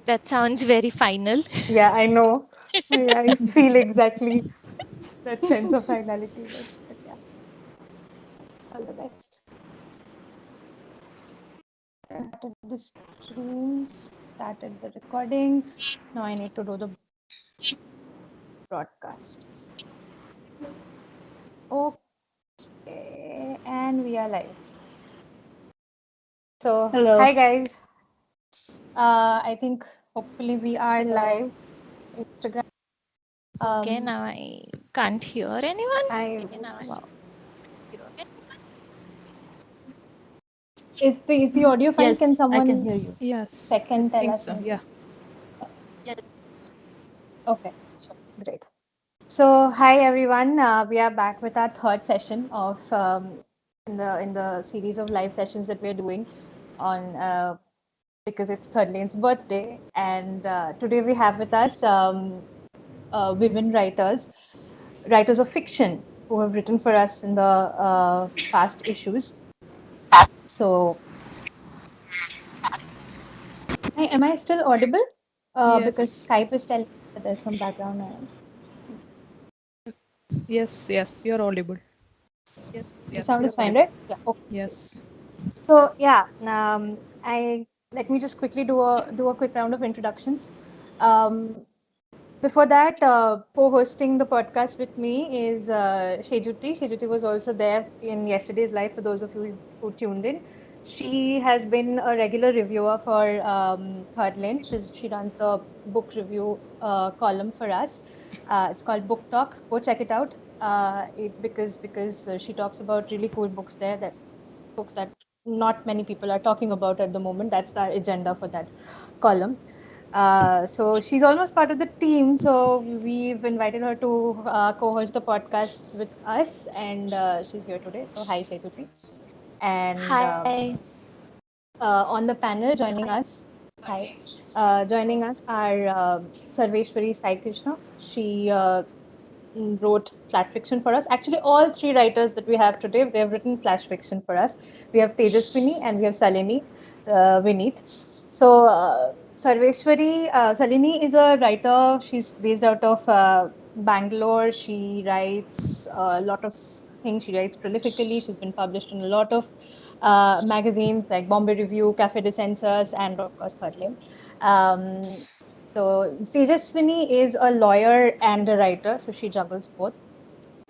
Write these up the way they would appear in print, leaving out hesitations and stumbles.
That sounds very final. Yeah, I know. I feel exactly that sense of finality. But yeah, all the best. Started the streams, started the recording. Now I need to do the broadcast. Okay, and we are live. So, Hello. hi guys. I think hopefully we are live. Instagram. Okay, now I can't hear anyone. I Okay, now I Wow. hear it. is the audio fine? Can Yes, I can someone hear you. Yes, check I and tell think us so. maybe? Yeah. Okay, sure, great. So, hi everyone. We are back with our third session of in the series of live sessions that we are doing on because it's Third Lane's birthday, and today we have with us women writers of fiction who have written for us in the past issues. So, am I still audible? Because Yes. Skype is telling me that there's some background noise. Yes, you're audible. The sound is fine, right? Yeah. Okay. Great. Yes. So yeah, I let me just quickly do a quick round of introductions. Um, Before that, co-hosting the podcast with me is Shejuti. Shejuti was also there in yesterday's live for those of you who tuned in. She has been a regular reviewer for Third Lane. She runs the book review column for us. It's called Book Talk. Go check it out. Because she talks about really cool books there, that books that not many people are talking about at the moment. That's our agenda for that column. So she's almost part of the team. So we've invited her to co-host the podcasts with us, and she's here today. So hi, Shetuti. And Hi. on the panel joining us, hi, joining us are Sarveshwari Sai Krishna. She wrote flash fiction for us. Actually, all three writers that we have today, they have written flash fiction for us. We have Tejaswini and we have Salini Vineet. So Salini is a writer. She's based out of Bangalore. She writes a lot of things. She writes prolifically. She's been published in a lot of magazines like Bombay Review, Cafe de Censors, and of course Third Lane. Um, so Tejaswini is a lawyer and a writer, so she juggles both.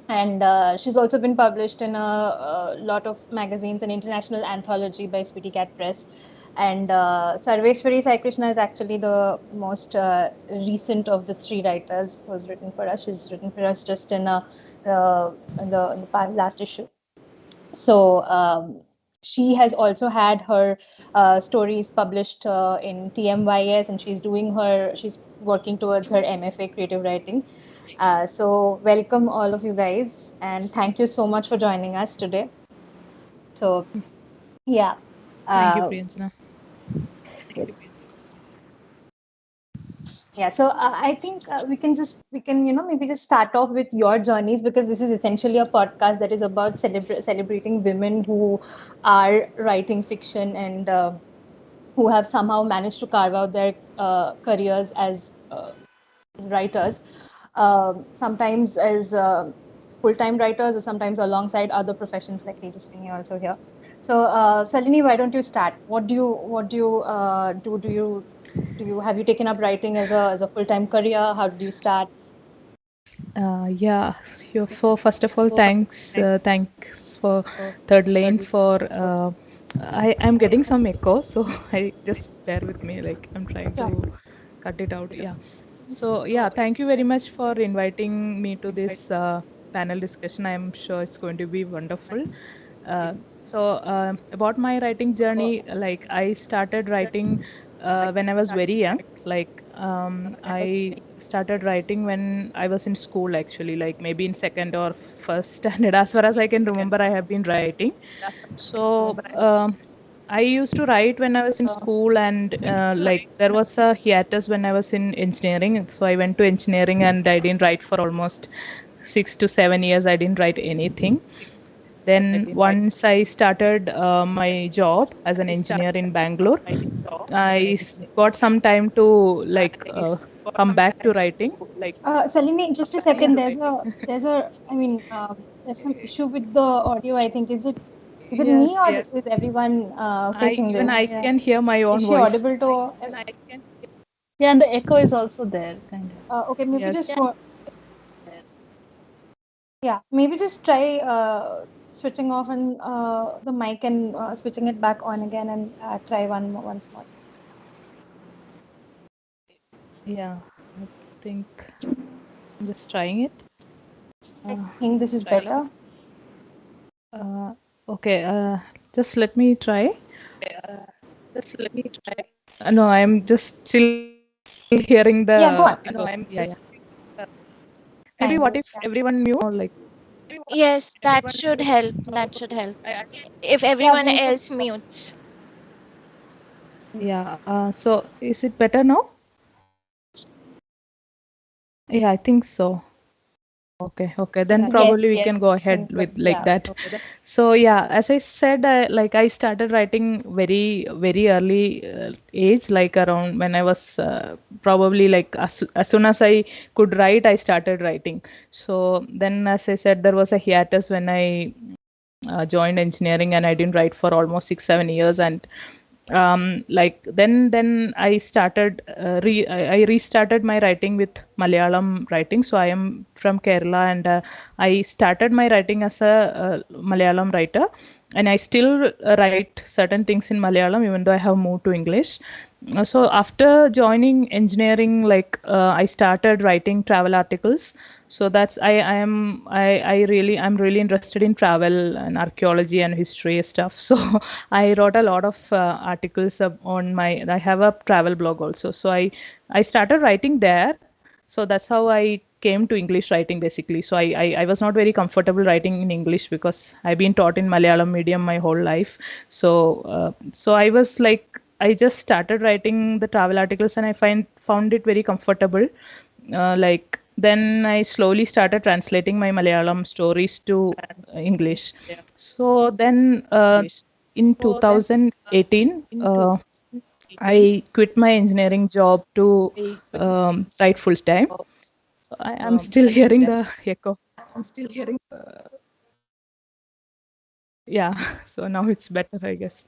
And she's also been published in a lot of magazines and international anthology by Spitty Cat Press. And Sarveshwari Sai Krishna is actually the most recent of the three writers who's written for us. She's written for us just in the last issue. So she has also had her stories published in TMYS, and she's working towards her MFA creative writing. So welcome all of you guys, and thank you so much for joining us today. So yeah, Thank you, uh, Priyanjana. yeah. So I think we can maybe just start off with your journeys, because this is essentially a podcast that is about celebrating women who are writing fiction and who have somehow managed to carve out their careers as writers, sometimes as full-time writers or sometimes alongside other professions like Tejaswini also here. So Salini, why don't you start? What do you do? Do you have you taken up writing as a full-time career? How did you start? Yeah. First of all, thanks for Third Lane for. I am getting some echo, so I just bear with me. Like I'm trying Sure. to cut it out. Yeah. So yeah, thank you very much for inviting me to this panel discussion. I am sure it's going to be wonderful. Uh, about my writing journey, like I started writing when I was very young. Like I started writing when I was in school, actually, like maybe in second or first standard. As far as I can remember, I have been writing. So I used to write when I was in school, and like there was a hiatus when I was in engineering. So I went to engineering, and I didn't write for almost 6 to 7 years. I didn't write anything. Then once I started my job as an engineer in Bangalore, got some time to like come back to writing. Salini, just a second. I mean, there's some issue with the audio. I think is it me Yes, or yes. is everyone facing Even I this? can hear my Is own she voice. audible to? Yeah, and the echo is also there, kind of. Okay, maybe Yes. maybe just try switching off and the mic and switching it back on again and try once more. Yeah, I think I'm just trying it. I think this is better. Okay, just let me try. No, I'm just still hearing the. Yeah, go on. Yeah, yeah. Maybe Fine. what if everyone mute or like? Yes, that should help. That should help. If Yeah, everyone we'll else just mutes. Yeah. So is it better now? Yeah, I think so. Okay. Then probably we can go ahead with like that. So yeah, as I said, I started writing very early age, like around when I was probably like as soon as I could write, I started writing. So then, as I said, there was a hiatus when I joined engineering, and I didn't write for almost 6 7 years. And like then I started I restarted my writing with Malayalam writing. So I am from Kerala, and I started my writing as a Malayalam writer, and I still write certain things in Malayalam even though I have moved to English. So after joining engineering, I started writing travel articles. So that's I'm really interested in travel and archaeology and history stuff. So I wrote a lot of articles on my. I have a travel blog also. So I started writing there. So that's how I came to English writing basically. So I was not very comfortable writing in English because I've been taught in Malayalam medium my whole life. So I was like, I just started writing the travel articles, and I found it very comfortable. Then I slowly started translating my Malayalam stories to English. So then in 2018, I quit my engineering job to write full time. So I am still hearing the echo. Yeah, so now it's better, I guess.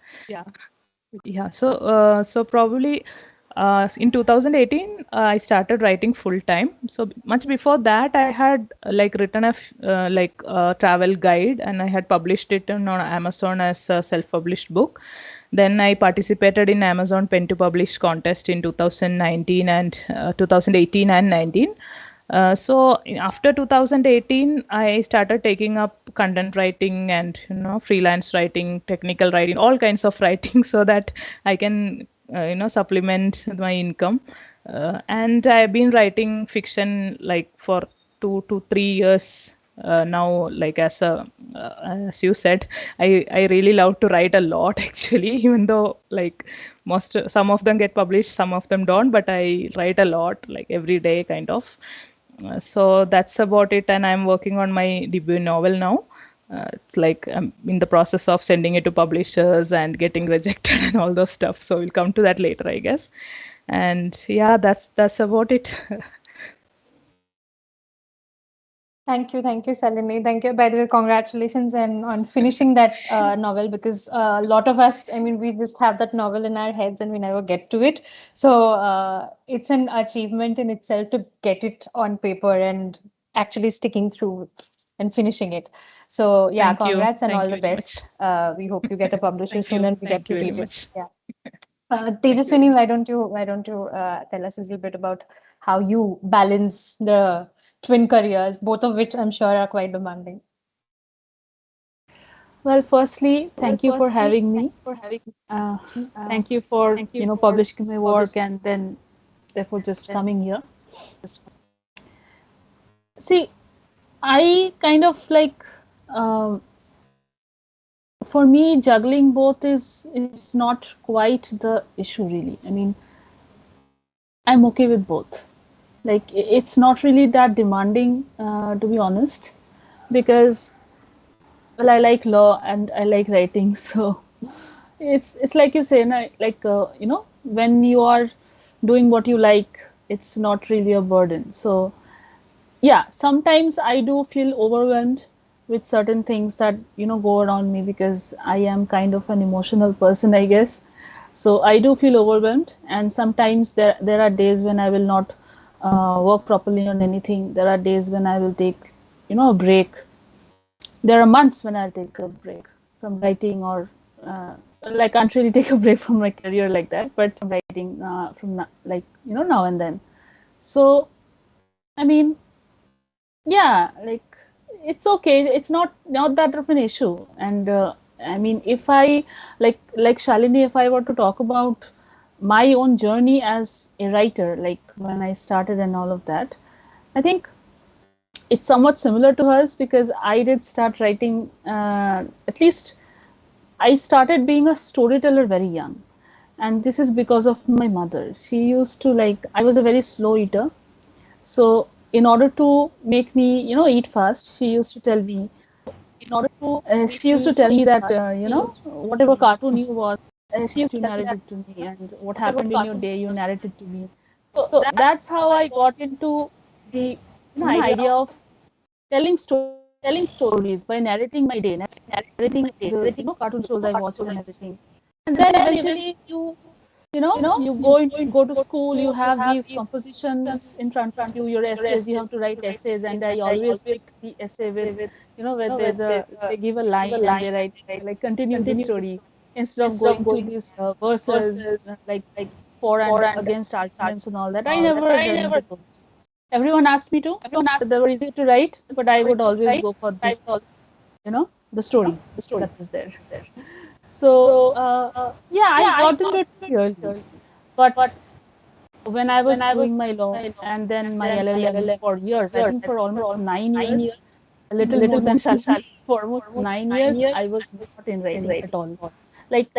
Yeah, so probably in 2018 I started writing full time. So much before that, I had written a travel guide, and I had published it on Amazon as a self-published book. Then I participated in Amazon Pen to Publish contest in 2019 and 2018 and 19. After 2018, I started taking up content writing and freelance writing, technical writing, all kinds of writing, so that I can supplement my income. And I've been writing fiction like for 2 to 3 years now. As you said, I really love to write a lot actually, even though like some of them get published, some of them don't, but I write a lot, like every day kind of. So that's about it, and I'm working on my debut novel now. It's like I'm in the process of sending it to publishers and getting rejected and all those stuff. So we'll come to that later, I guess. And yeah, that's about it. Thank you, Salini. Thank you. By the way, congratulations and on finishing that novel, because a lot of us, I mean, we just have that novel in our heads and we never get to it. So it's an achievement in itself to get it on paper and actually sticking through and finishing it. So yeah, Thank you. congrats and Thank all you the very best. much. We hope you get a publisher soon and we get Thank to you very read it. much. Yeah. Tejaswini, why don't you tell us a little bit about how you balance the twin careers, both of which I'm sure are quite demanding. Well, firstly, thank you for having me. Uh, Thank you for publishing my work and then therefore just coming here. See, I kind of like for me juggling both is not quite the issue really. I mean, I'm okay with both. Like it's not really that demanding, to be honest, because well, I like law and I like writing, so it's like you say, like when you are doing what you like, it's not really a burden. So yeah, sometimes I do feel overwhelmed with certain things that go around me, because I am kind of an emotional person, I guess. So I do feel overwhelmed, and sometimes there are days when I will not work properly on anything. There are days when I will take a break. There are months when I'll take a break from writing, or like, I can't really take a break from my career like that, but from writing, like now and then. So I mean, yeah, like, it's okay. It's not that of an issue. And I mean, if I like Shalini, if I were to talk about my own journey as a writer, like when I started and all of that, I think it's somewhat similar to hers, because I did start writing. At least I started being a storyteller very young, and this is because of my mother. She used to, like, I was a very slow eater, so in order to make me, eat fast, she used to tell me that, whatever cartoon you watch, you narrated to me, and what happened in your day, you narrated to me. So that's how I got into the idea of telling stories by narrating my day, narrating the cartoon shows I watched and everything. And then eventually you go to school, you have these compositions in front of you, your essays, you have to write essays, and I always picked the essay with, where they give a line and they write, like, continue the story, instead of going to these verses, like for and against arguments and all that. I never did any of those. Everyone asked me to, but they were easy to write, but I would always go for the story that was there. So yeah, I got into it early, but when I was doing my law and then my LLM for years, I think for almost 9 years, a little more than Shalini, for almost 9 years, I was not in writing at all. Like,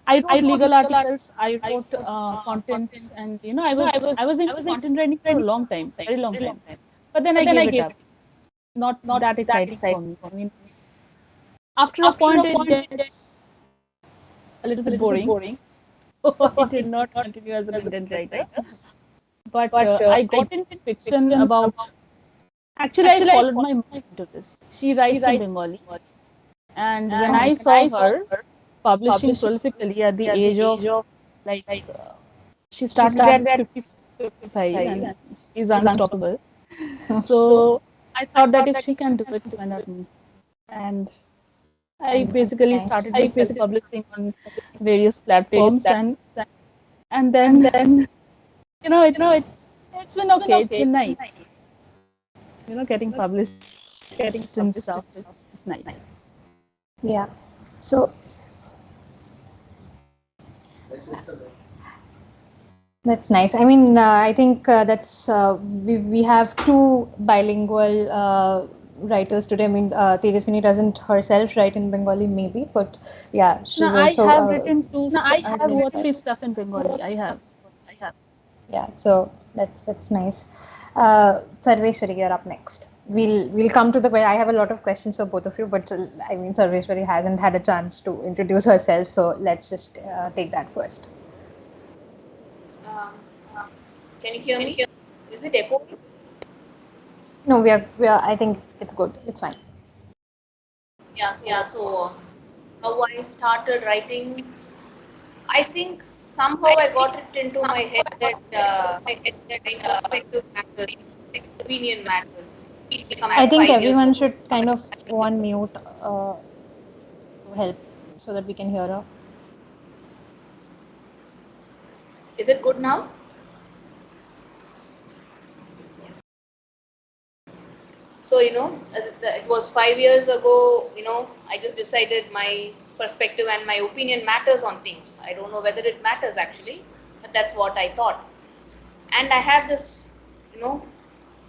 I wrote legal articles, I wrote contents, and I was into content writing for a long time, very long time. But then I gave it up. Not that exciting for me. I mean, after a point, it gets a little bit boring. I did not continue as a content writer. But I got into fiction about. Actually, I followed my mom into this. She writes in Bengali, and when I saw her publishing prolifically at the age of, like, she started at 50, 55, and she's unstoppable. So I thought that if she can do it, why not me? And I basically started with self-publishing on various platforms, and then it's been okay. It's been nice. Getting published and stuff. It's nice. Yeah. So that's nice. I mean, I think that's we have two bilingual writers today. I mean, Tejaswini doesn't herself write in Bengali, maybe, but yeah, she's No, I also. have written two or three stuff in Bengali. I have. Yeah, so that's nice. Sarveshwari, you're up next. We'll come to the question. I have a lot of questions for both of you, but I mean, Sarveshwari hasn't had a chance to introduce herself, so let's just take that first. Um, can you hear me? Is it echoing? No, we are. I think it's good. It's fine. Yeah. So how I started writing, I think somehow I got it into my head that my perspective matters, opinion matters. Come I back think 5 years everyone ago. should kind of go on mute to help so that we can hear her. Is it good now? So it was 5 years ago. I just decided my perspective and my opinion matters on things. I don't know whether it matters actually, but that's what I thought. And I have this, you know,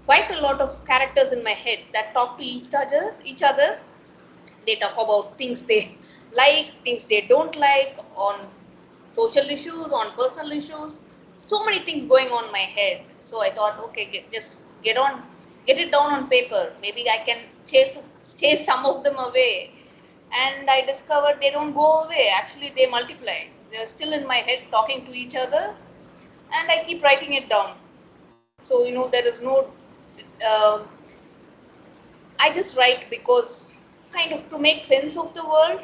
quite a lot of characters in my head that talk to each other. They talk about things they like, things they don't like, on social issues, on personal issues. So many things going on in my head. So I thought, okay, just get it down on paper. Maybe I can chase some of them away. and I discovered they don't go away. Actually, they multiply. They're still in my head talking to each other, and I keep writing it down. So, there is no, uh, I just write because kind of to make sense of the world.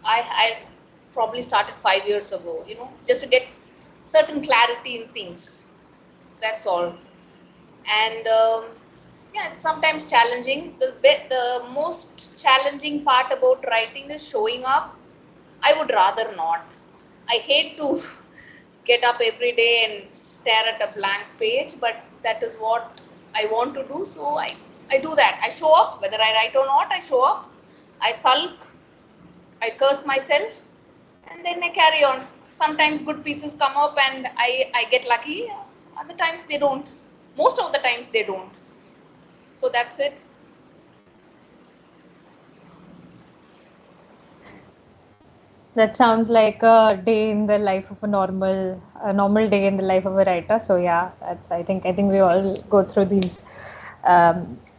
I probably started 5 years ago, just to get certain clarity in things. That's all. And yeah, it's sometimes challenging. The most challenging part about writing is showing up. I would rather not. I hate to get up every day and stare at a blank page, but that is what I want to do. So I do that. I show up, whether I write or not, I show up. I sulk, I curse myself, and then I carry on. Sometimes good pieces come up and I get lucky. Other times they don't. Most of the times they don't. So that's it. That sounds like a day in the life of a normal day in the life of a writer. So yeah, that's I think we all go through these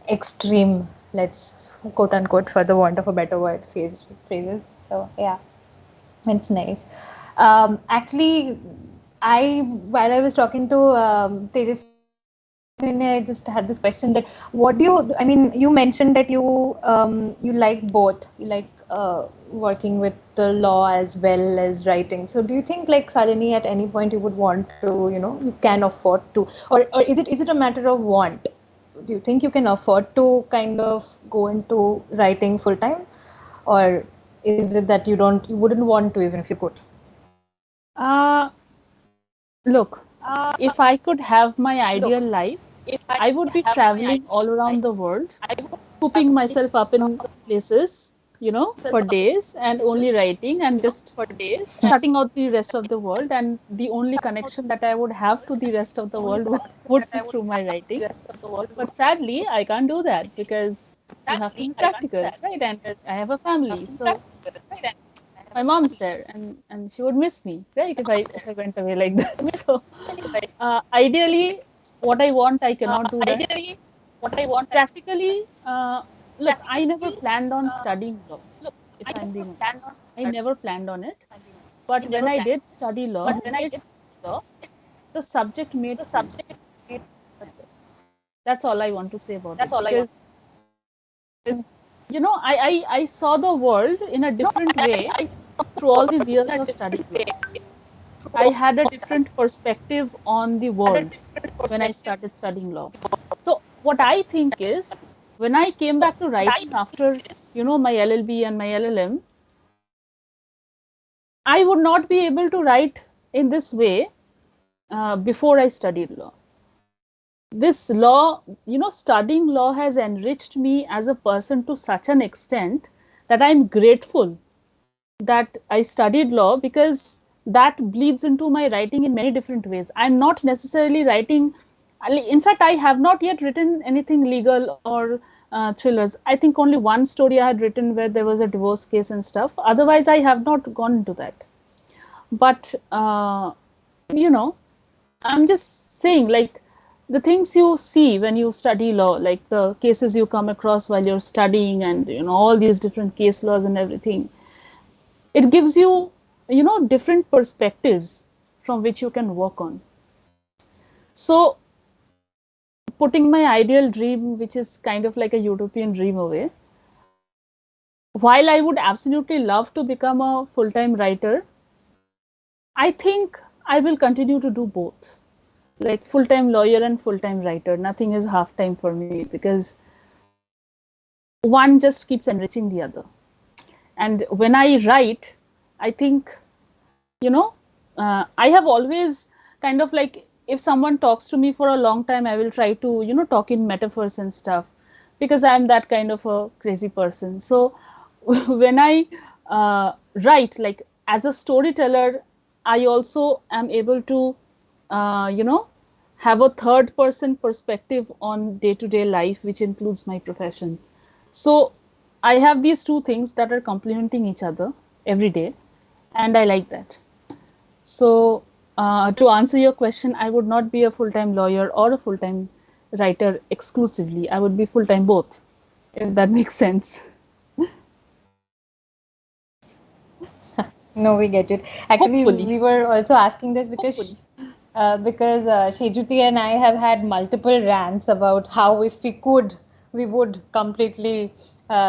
extreme, let's quote unquote, for the want of a better word, phrases. So yeah, it's nice. Actually, while I was talking to Tejaswini, I just had this question that what do you? I mean, you mentioned that you like both. You like working with the law as well as writing. So do you think, like Shalini, at any point you would want to, you can afford to, or is it a matter of want? Do you think you can afford to kind of go into writing full time, or is it that you wouldn't want to even if you could? Uh, Look, if I could have my ideal life, I would be traveling all around the world, cooping myself up in places, for days and only writing and just shutting out the rest of the world. And the only connection that I would have to the rest of the world would be through my writing. But sadly, I can't do that because you have to be practical, right? And I have a family. So my mom's there and she would miss me, right, if I went away like that. So ideally, what I want, I cannot do that. Practically, look, I never planned on studying law, if I'm being honest. I never planned on it. But when I did study law, the subject made sense. That's it. That's all I want to say about it. Because I saw the world in a different way through all these years of studying law. I had a different perspective on the world when I started studying law. So what I think is, when I came back to writing after, my LLB and my LLM, I would not be able to write in this way before I studied law. This law, studying law has enriched me as a person to such an extent that I'm grateful that I studied law, because that bleeds into my writing in many different ways. I'm not necessarily writing, in fact, I have not yet written anything legal or thrillers. I think only one story I had written where there was a divorce case and stuff. Otherwise, I have not gone into that. But, you know, I'm just saying, like, the things you see when you study law, like the cases you come across while you're studying, and all these different case laws and everything, it gives you different perspectives from which you can work on. So putting my ideal dream, which is kind of like a utopian dream, away, while I would absolutely love to become a full-time writer, I think I will continue to do both, like full-time lawyer and full-time writer. Nothing is half-time for me, because one just keeps enriching the other. And when I write, I think, I have always kind of, like, if someone talks to me for a long time, I will try to, talk in metaphors and stuff, because I'm that kind of a crazy person. So when I write, like, as a storyteller, I also am able to, have a third person perspective on day-to-day life, which includes my profession. So I have these two things that are complementing each other every day, and I like that. So to answer your question, I would not be a full-time lawyer or a full-time writer exclusively. I would be full-time both, if that makes sense. No, we get it. Actually, Hopefully. we were also asking this because Shejuti and I have had multiple rants about how if we could, we would completely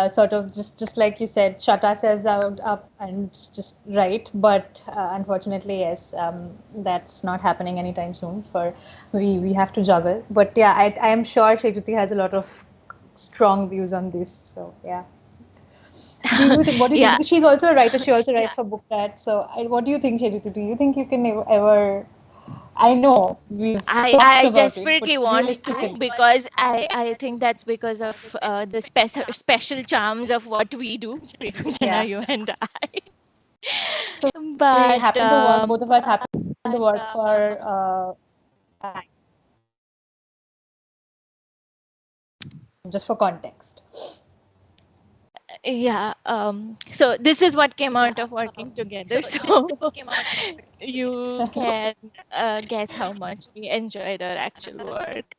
sort of just like you said, shut ourselves out up and just write. But unfortunately, yes, that's not happening anytime soon. For we have to juggle. But yeah, I am sure Shejuti has a lot of strong views on this. So yeah. Do you think? What do you think? Yeah, Because she's also a writer. She also writes for Book Cat. So, what do you think, Shejuti? Do you think you can ever? I know we've talked I about it, but desperately want to, realistically, because I think that's because of the special charms of what we do, yeah. Priyanjana, you and I. So we But happen to work. Both of us happen to work for just for context. yeah, so this is what came out of working together. So you can guess how much we enjoyed our actual work.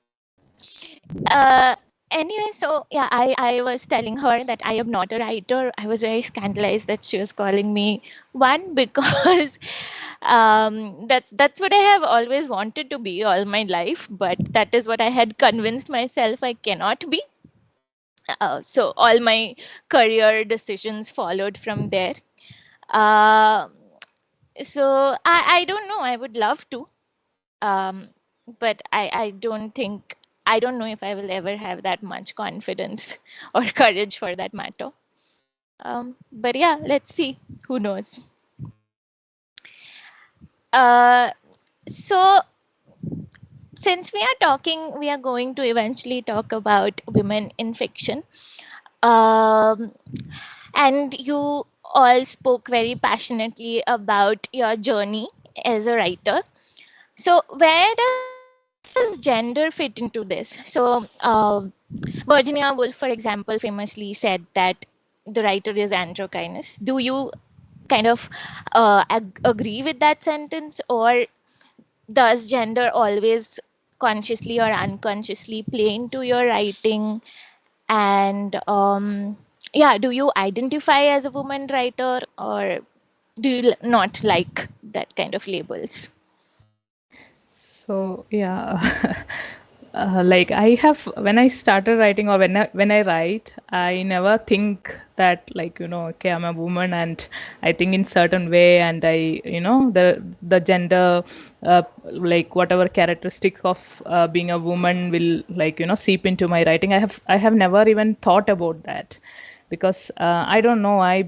Uh, anyway, so yeah, I was telling her that I am not a writer. I was very scandalized that she was calling me one, because that's what I have always wanted to be all my life, but that is what I had convinced myself I cannot be. So all my career decisions followed from there. Uh, so I don't know. I would love to, um, but I don't know if I will ever have that much confidence or courage for that matter. But yeah, let's see. Who knows? Uh, so since we are going to eventually talk about women in fiction. Um, and you all spoke very passionately about your journey as a writer. So, where does gender fit into this? So, Virginia Woolf, for example, famously said that the writer is androgynous. Do you kind of agree with that sentence, or does gender always consciously or unconsciously play into your writing? And yeah, do you identify as a woman writer, or do you not like that kind of labels? So yeah, like I have when I started writing, or when I write, I never think that, like, okay, I'm a woman and I think in certain way, and I the gender, like whatever characteristics of being a woman will, like, seep into my writing. I have never even thought about that, because I don't know, I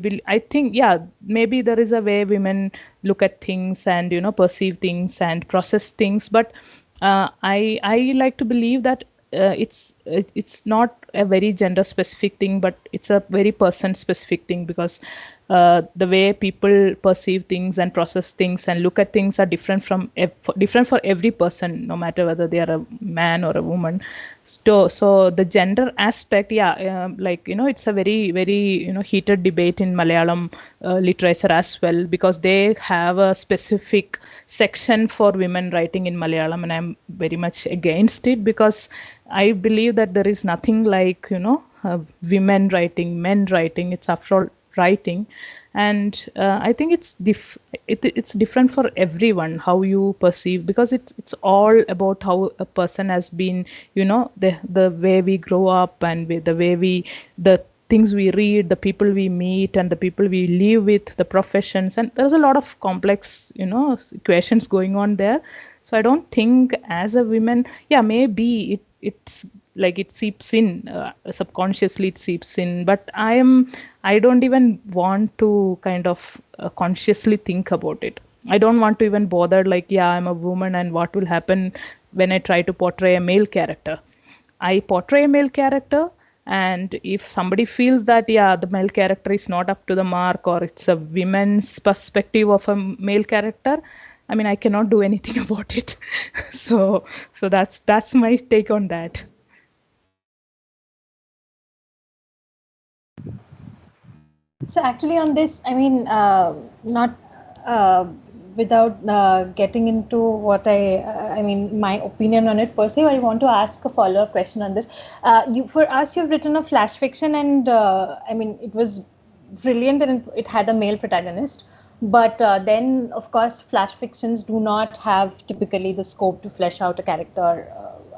think, yeah, maybe there is a way women look at things and perceive things and process things, but I like to believe that it's not a very gender specific thing, but it's a very person specific thing, because the way people perceive things and process things and look at things are different for every person, no matter whether they are a man or a woman. So the gender aspect, yeah, like, it's a very very heated debate in Malayalam literature as well, because they have a specific section for women writing in Malayalam, and I'm very much against it, because I believe that there is nothing like women writing, men writing. It's after all writing, and I think it's different for everyone how you perceive, because it's all about how a person has been, the way we grow up, and the way the things we read, the people we meet, and the people we live with, the professions, and there's a lot of complex equations going on there. So I don't think as a woman, yeah, maybe it's like it seeps in, subconsciously it seeps in, but I don't even want to kind of consciously think about it. I don't want to even bother, like, yeah, I'm a woman and what will happen when I try to portray a male character. I portray a male character, and if somebody feels that, yeah, the male character is not up to the mark, or it's a women's perspective of a male character, I mean, I cannot do anything about it. So that's my take on that. So actually, on this, I mean, not uh, without getting into what I mean, my opinion on it per se. I want to ask a follow-up question on this. For us, you've written a flash fiction, and I mean, it was brilliant, and it had a male protagonist. But then, of course, flash fictions do not have typically the scope to flesh out a character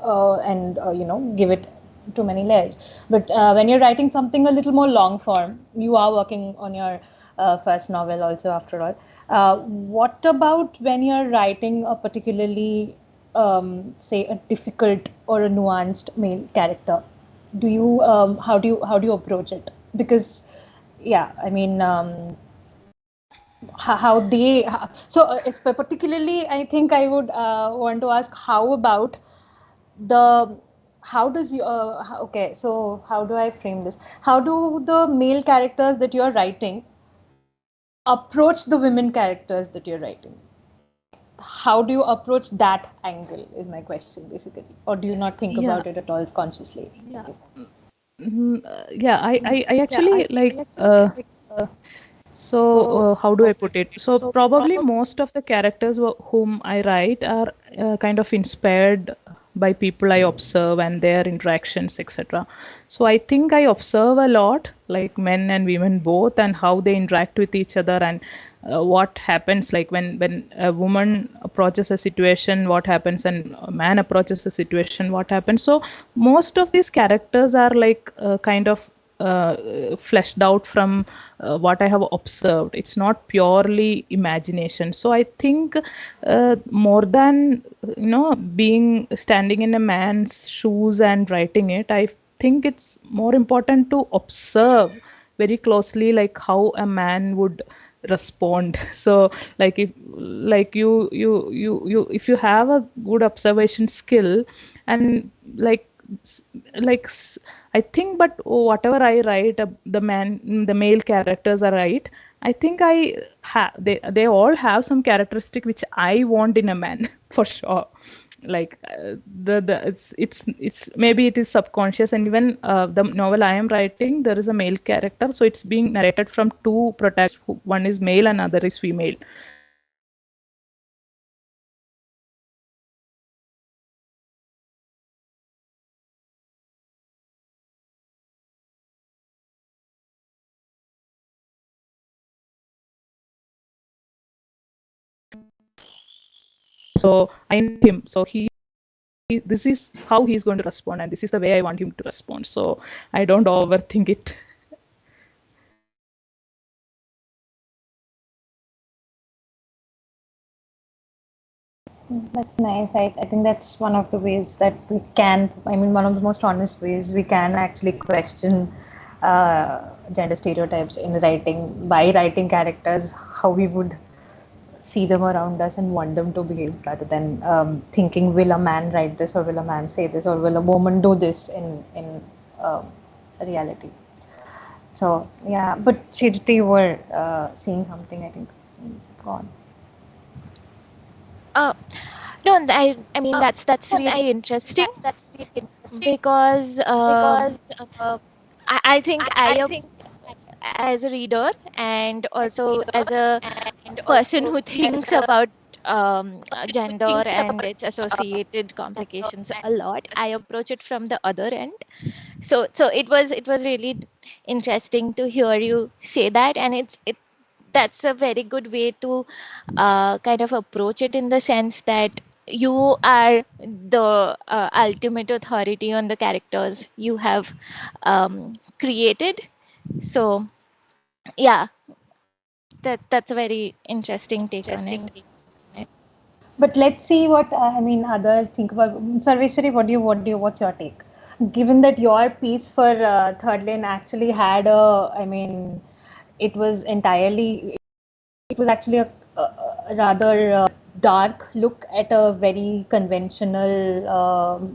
and give it too many layers. But when you're writing something a little more long form, you are working on your first novel also, after all. What about when you're writing a particularly, say, a difficult or a nuanced male character? Do you how do you approach it? Because yeah, I mean. How they so it's particularly, I think I would want to ask, how about the how does you okay, so how do I frame this? How do the male characters that you're writing approach the women characters that you're writing? How do you approach that angle is my question, basically, or do you not think Yeah, about it at all consciously? yeah. Yes. Yeah, I actually like so how do I put it? So probably most of the characters whom I write are kind of inspired by people I observe and their interactions, etc. So I think I observe a lot, like men and women both, and how they interact with each other, and what happens, like when a woman approaches a situation, what happens, and a man approaches a situation, what happens. So most of these characters are like kind of fleshed out from what I have observed. It's not purely imagination. So I think more than being standing in a man's shoes and writing it, I think it's more important to observe very closely, like how a man would respond. So like if you if you have a good observation skill, and I think, but whatever I write, the male characters are right. I think they all have some characteristic which I want in a man for sure. Like the it's maybe it is subconscious, and even the novel I am writing, there is a male character, so it's being narrated from two protagonists. One is male and other is female. So I know him. So this is how he's going to respond, and this is the way I want him to respond. So I don't overthink it. That's nice. I think that's one of the ways that we can, I mean, one of the most honest ways we can actually question gender stereotypes in writing, by writing characters, how we would see them around us and want them to behave, rather than thinking, will a man write this, or will a man say this, or will a woman do this in reality. So, yeah, but Chirti, you were seeing something, I think. Go on. Uh, no, I mean that's really interesting because I think as a reader and also as a person who thinks about gender and its associated complications a lot, I approach it from the other end. So it was really interesting to hear you say that, and it that's a very good way to kind of approach it, in the sense that you are the ultimate authority on the characters you have created. So yeah, that's a very interesting take on it. But let's see what I mean others think about. Sarveshwari, what's your take? Given that your piece for Third Lane actually had a, I mean, it was entirely, it was actually a rather dark look at a very conventional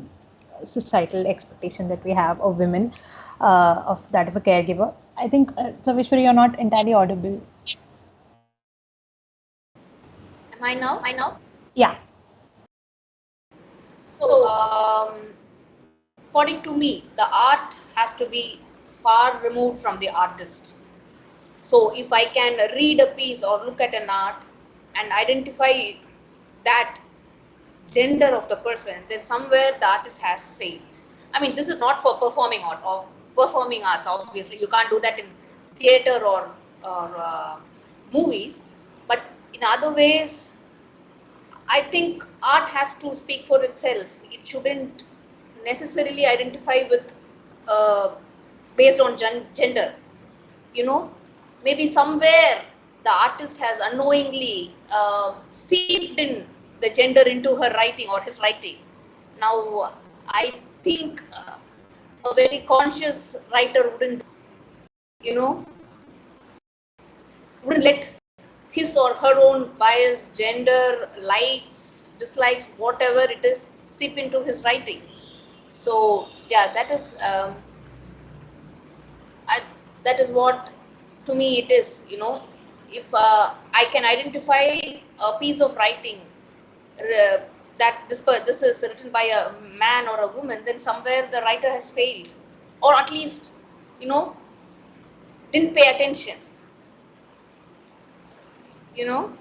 societal expectation that we have of women, of that of a caregiver. I think, Sarveshwari, you're not entirely audible. Am I now? Yeah. So, according to me, the art has to be far removed from the artist. So, if I can read a piece or look at an art and identify that gender of the person, then somewhere the artist has failed. I mean, this is not for performing art or performing arts. Obviously, you can't do that in theater or movies. In other ways, I think art has to speak for itself. It shouldn't necessarily identify with based on gender. You know, maybe somewhere the artist has unknowingly seeped in the gender into her writing or his writing. Now, I think a very conscious writer you know, wouldn't let his or her own bias, gender, likes, dislikes, whatever it is, seep into his writing. So yeah, I, that is what to me it is. You know, if I can identify a piece of writing that this is written by a man or a woman, then somewhere the writer has failed, or at least, you know, didn't pay attention. You know,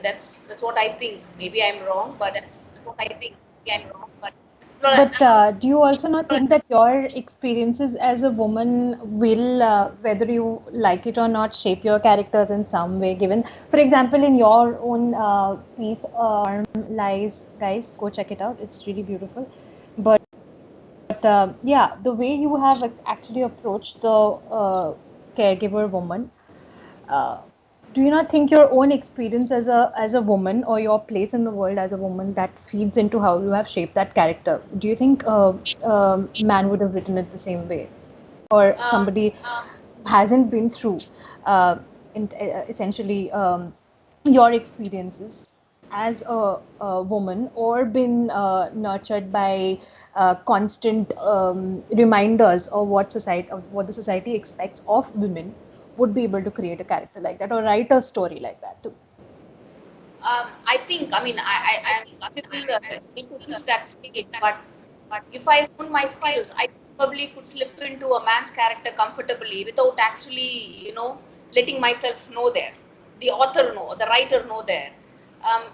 that's what I think. Maybe I'm wrong, but that's what I think. Maybe I'm wrong, but no, But do you also not think that your experiences as a woman will, whether you like it or not, shape your characters in some way? Given, for example, in your own piece, Lies, guys, go check it out. It's really beautiful. But yeah, the way you have actually approached the caregiver woman, uh, do you not think your own experience as a woman or your place in the world as a woman that feeds into how you have shaped that character? Do you think man would have written it the same way, or um, somebody hasn't been through essentially your experiences as a woman, or been nurtured by constant reminders of what the society expects of women, would be able to create a character like that or write a story like that too? I think, I mean, I'm still going to reach that stage, but if I hone my skills, I probably could slip into a man's character comfortably without actually, you know, letting myself know there. The author know, the writer know there.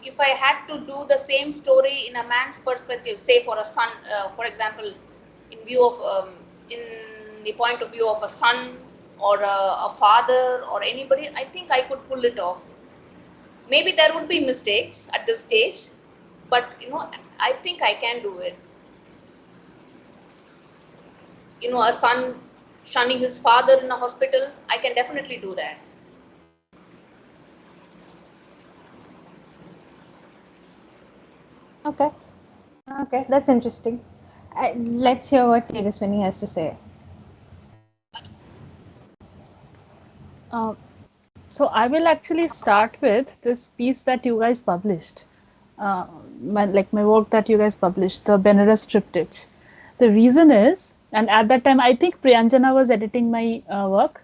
If I had to do the same story in a man's perspective, say for a son, for example, in view of, in the point of view of a son or a father or anybody, I think I could pull it off. Maybe there would be mistakes at this stage, but you know, I think I can do it. You know, a son shunning his father in a hospital, I can definitely do that. Okay, okay, that's interesting. Let's hear what Tejaswini has to say. Uh, so I will actually start with this piece that you guys published, my work that you guys published, the Benares Triptych. The reason is, and at that time, I think Priyanjana was editing my work.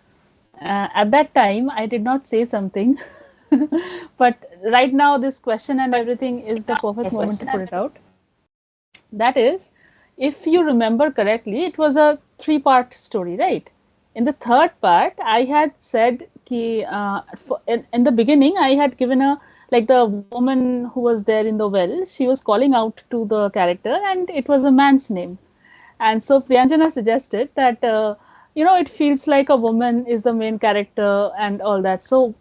At that time, I did not say something, but right now, this question and everything is the perfect moment to put it out. That is, if you remember correctly, it was a three-part story, right? In the third part, I had said ki, in the beginning, I had given a, like, the woman who was there in the well, she was calling out to the character, and it was a man's name. And so Priyanjana suggested that, it feels like a woman is the main character and all that. So,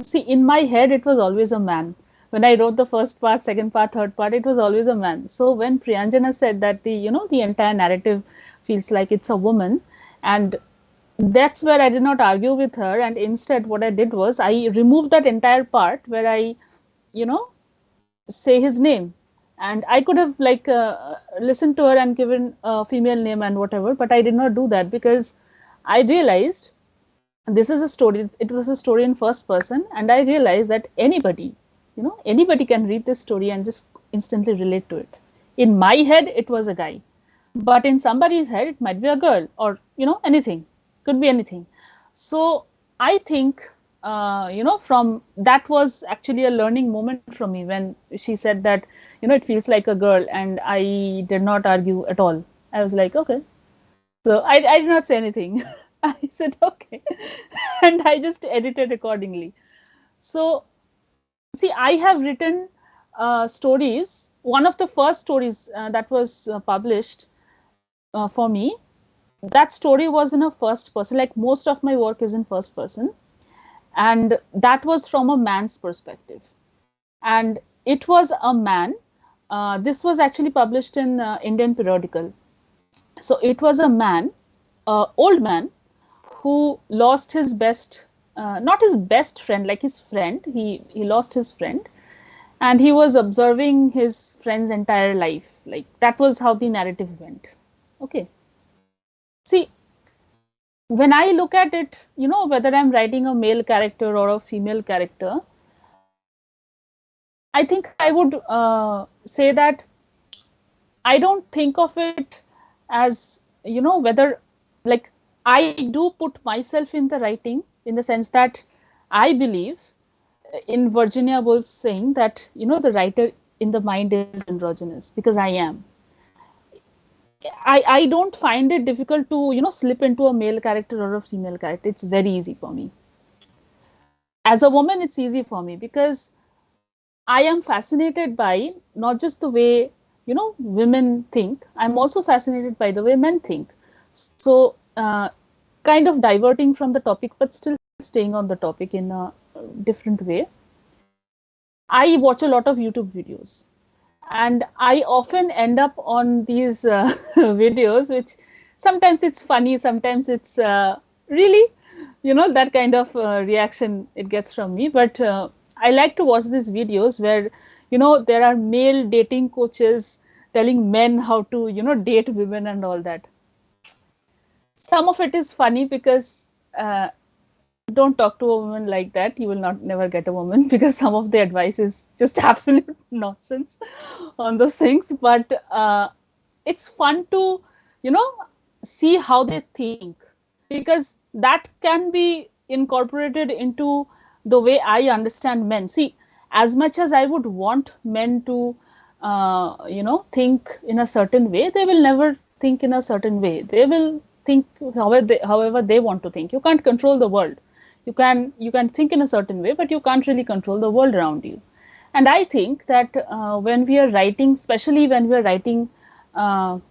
see, in my head, it was always a man. When I wrote the first part, second part, third part, it was always a man. So when Priyanjana said that the entire narrative feels like it's a woman, and that's where I did not argue with her. And instead, what I did was I removed that entire part where I, you know, say his name. And I could have listened to her and given a female name and whatever, but I did not do that because I realized this is a story. It was a story in first person, and I realized that anybody can read this story and just instantly relate to it. In my head, it was a guy, but in somebody's head, it might be a girl, or anything. Could be anything. So I think from that was actually a learning moment from me when she said that it feels like a girl, and I did not argue at all. I was like, okay. So I did not say anything. I said okay, and I just edited accordingly. So see, I have written stories. One of the first stories that was published for me, that story was in a first person. Like most of my work is in first person, and that was from a man's perspective. And it was a man. This was actually published in Indian periodical. So it was a man, old man, who lost his best, not his best friend, like his friend. He lost his friend, and he was observing his friend's entire life. Like that was how the narrative went. Okay. See, when I look at it, whether I'm writing a male character or a female character, I think I would say that I don't think of it as, whether, like, I do put myself in the writing, in the sense that I believe in Virginia Woolf's saying that, the writer in the mind is androgynous, because I am. I don't find it difficult to, slip into a male character or a female character. It's very easy for me. As a woman, it's easy for me because I am fascinated by not just the way, women think. I'm also fascinated by the way men think. So, kind of diverting from the topic, but still staying on the topic in a different way. I watch a lot of YouTube videos, and I often end up on these videos, which sometimes it's funny, sometimes it's really, that kind of reaction it gets from me. But I like to watch these videos where, there are male dating coaches telling men how to, date women and all that. Some of it is funny because don't talk to a woman like that. You will not never get a woman, because some of the advice is just absolute nonsense on those things. But it's fun to, see how they think, because that can be incorporated into the way I understand men. See, as much as I would want men to, think in a certain way, they will never think in a certain way. They will think however they want to think. You can't control the world. You can think in a certain way, but you can't really control the world around you. And I think that when we are writing, especially when we are writing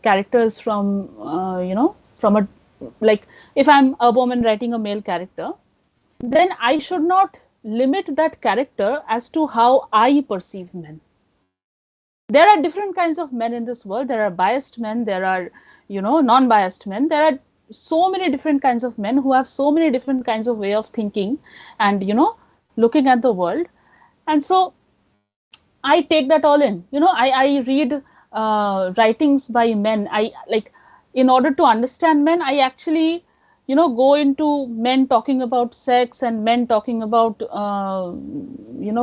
characters from, from a, like, if I'm a woman writing a male character, then I should not limit that character as to how I perceive men. There are different kinds of men in this world. There are biased men, there are, non-biased men. There are so many different kinds of men who have so many different kinds of way of thinking and, looking at the world. And so I take that all in. I read writings by men. I like, in order to understand men, I actually, go into men talking about sex and men talking about,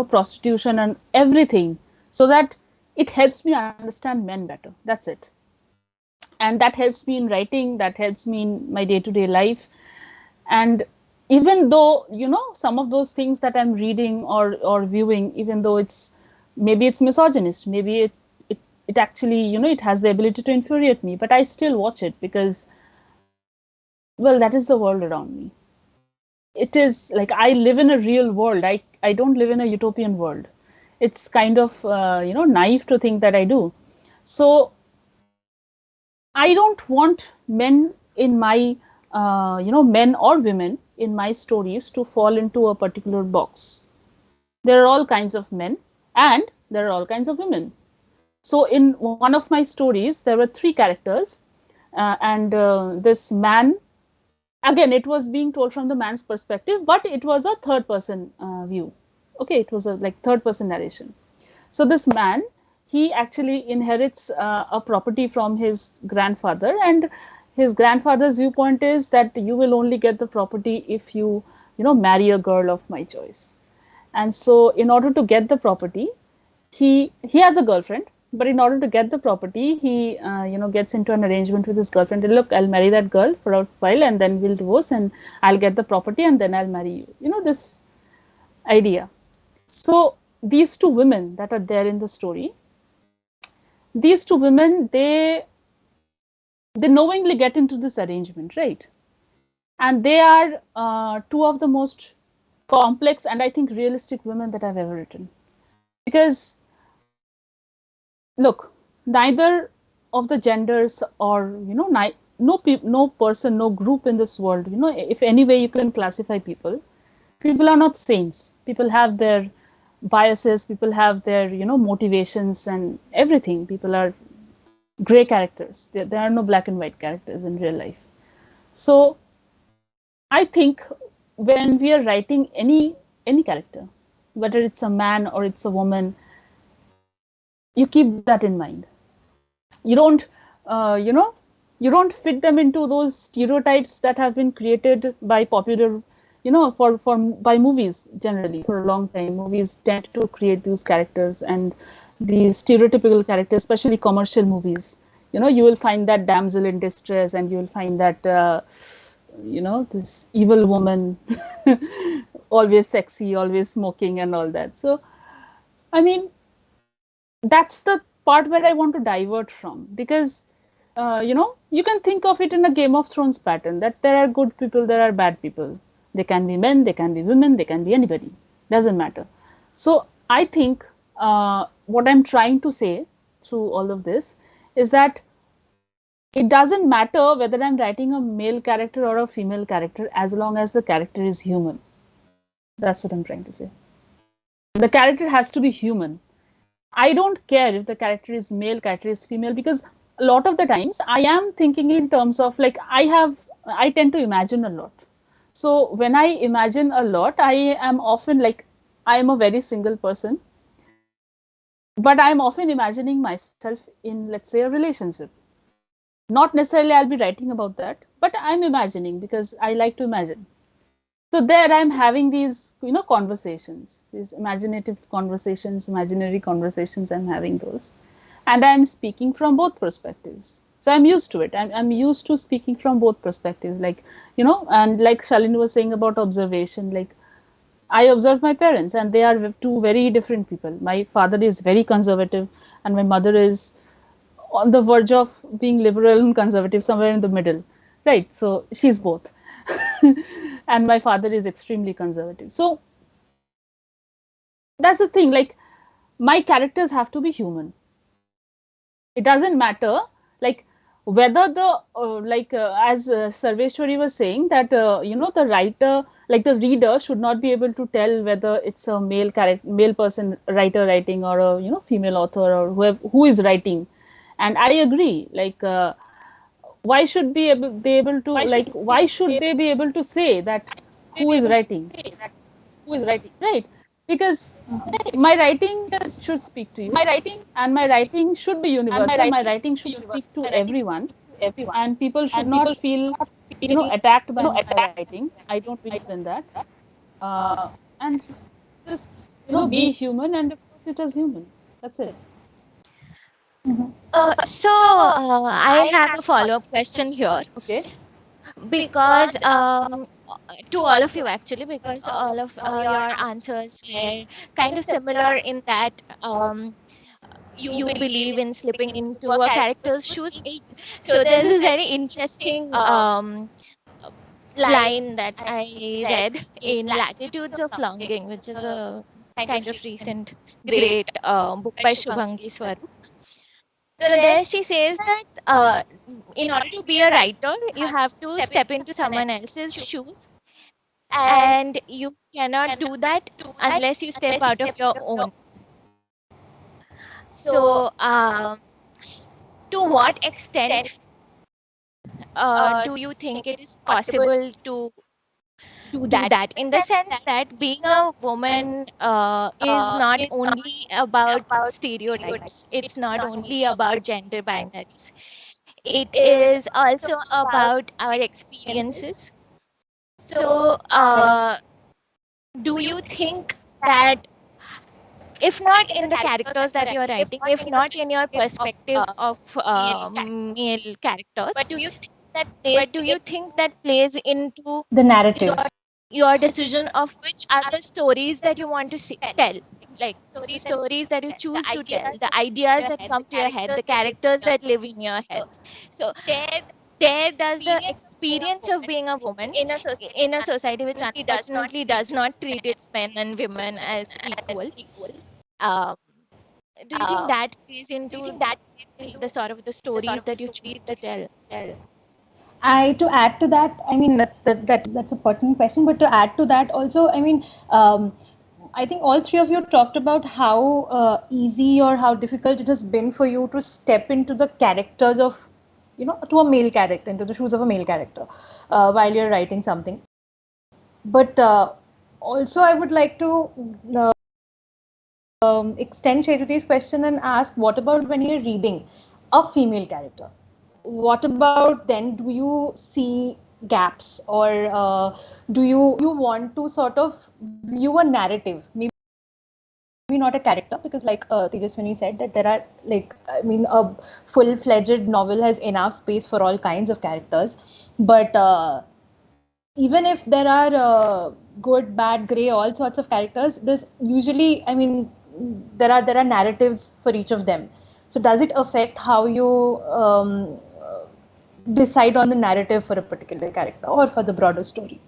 prostitution and everything, so that it helps me understand men better. That's it. And that helps me in writing. That helps me in my day-to-day life. And even though, some of those things that I'm reading or viewing, even though maybe it's misogynist, maybe it actually, it has the ability to infuriate me, but I still watch it because, well, that is the world around me. It is like I live in a real world. I don't live in a utopian world. It's kind of, naive to think that I do. So I don't want men in my, men or women in my stories to fall into a particular box. There are all kinds of men and there are all kinds of women. So in one of my stories, there were 3 characters, and this man, again, it was being told from the man's perspective, but it was a third person view. Okay, it was a like third person narration. So this man, he actually inherits a property from his grandfather, and his grandfather's viewpoint is that you will only get the property if you, marry a girl of my choice. And so in order to get the property, he has a girlfriend, but in order to get the property, he gets into an arrangement with his girlfriend. Look, I'll marry that girl for a while, and then we'll divorce, and I'll get the property, and then I'll marry you. This idea. So these 2 women that are there in the story, these 2 women, they knowingly get into this arrangement, right? And they are 2 of the most complex and I think realistic women that I've ever written. Because look, neither of the genders, or no person, no group in this world, if any way you can classify people, People are not saints. People have their biases. People have their motivations and everything. People are gray characters. There are no black and white characters in real life. So I think when we are writing any character, whether it's a man or it's a woman, you keep that in mind. You don't, you know, you don't fit them into those stereotypes that have been created by popular, for by movies generally for a long time. Movies tend to create these characters and these stereotypical characters, especially commercial movies. You will find that damsel in distress, and you will find that. This evil woman, always sexy, always smoking, and all that. So, I mean, that's the part where I want to divert from, because you can think of it in a Game of Thrones pattern, that there are good people, there are bad people. They can be men, they can be women, they can be anybody. Doesn't matter. So I think what I'm trying to say through all of this is that it doesn't matter whether I'm writing a male character or a female character, as long as the character is human. That's what I'm trying to say. The character has to be human. I don't care if the character is male, character is female, because a lot of the times I am thinking in terms of, like, I tend to imagine a lot. So when I imagine a lot, I am often like, I am a very single person, but I'm often imagining myself in, let's say, a relationship. Not necessarily I'll be writing about that, but I'm imagining because I like to imagine. So there I'm having these, conversations, these imaginative conversations, imaginary conversations. I'm having those, and I'm speaking from both perspectives. So I'm used to it. I'm used to speaking from both perspectives, like, and like Shalini was saying about observation, like, I observe my parents, and they are two very different people. My father is very conservative, and my mother is on the verge of being liberal and conservative, somewhere in the middle, right? So she's both. And my father is extremely conservative. So that's the thing, like, my characters have to be human. It doesn't matter, like, whether the as Sarveshwari was saying, that the writer, like the reader, should not be able to tell whether it's a male person writer writing, or a female author, or who is writing. And I agree, like, why should they be able to say that who is writing, right? Because my writing should speak to you, and my writing should be universal. My writing should speak to everyone, and people should not feel attacked by my writing. I don't believe in that. And just be human and approach it as human. That's it. I have a follow-up question here, Okay. because to all of you actually, because all of your answers were kind of similar in that you believe in slipping into a character's shoes. So there's this very interesting line that I read in Latitudes of Longing, which is a kind of recent great book by Shubhangi Swarup. So there she says that in order to be a writer, you have to step into someone else's shoes, and you cannot do that unless you step out of your own. So, to what extent do you think it is possible to do that? In the sense that being a woman is not only about stereotypes, it's not only about gender binaries, it is also about our experiences. So, do you think that, if not in the characters that you're writing, if not in your perspective of male characters, but do you think that plays into The narrative. your decision of which are the stories that you want to tell? Like the stories that you choose to tell, the ideas that come to your head, the characters that live in your heads. So there does the experience of being a woman in a society which unfortunately does not treat its men and women as equal. Um, do you think that plays into the sort of the stories that you choose to tell? To add to that, I mean that's a pertinent question. But to add to that also, I mean, I think all three of you talked about how easy or how difficult it has been for you to step into the characters of, to a male character, into the shoes of a male character, while you're writing something. But also, I would like to extend Shetuti's question and ask, what about when you're reading a female character? What about then? Do you see gaps, or do you want to sort of view a narrative? Maybe not a character, because like Tejaswini said, that there are, like, I mean, a full-fledged novel has enough space for all kinds of characters. But even if there are good, bad, gray, all sorts of characters, there's usually, I mean, there are narratives for each of them. So does it affect how you decide on the narrative for a particular character or for the broader story?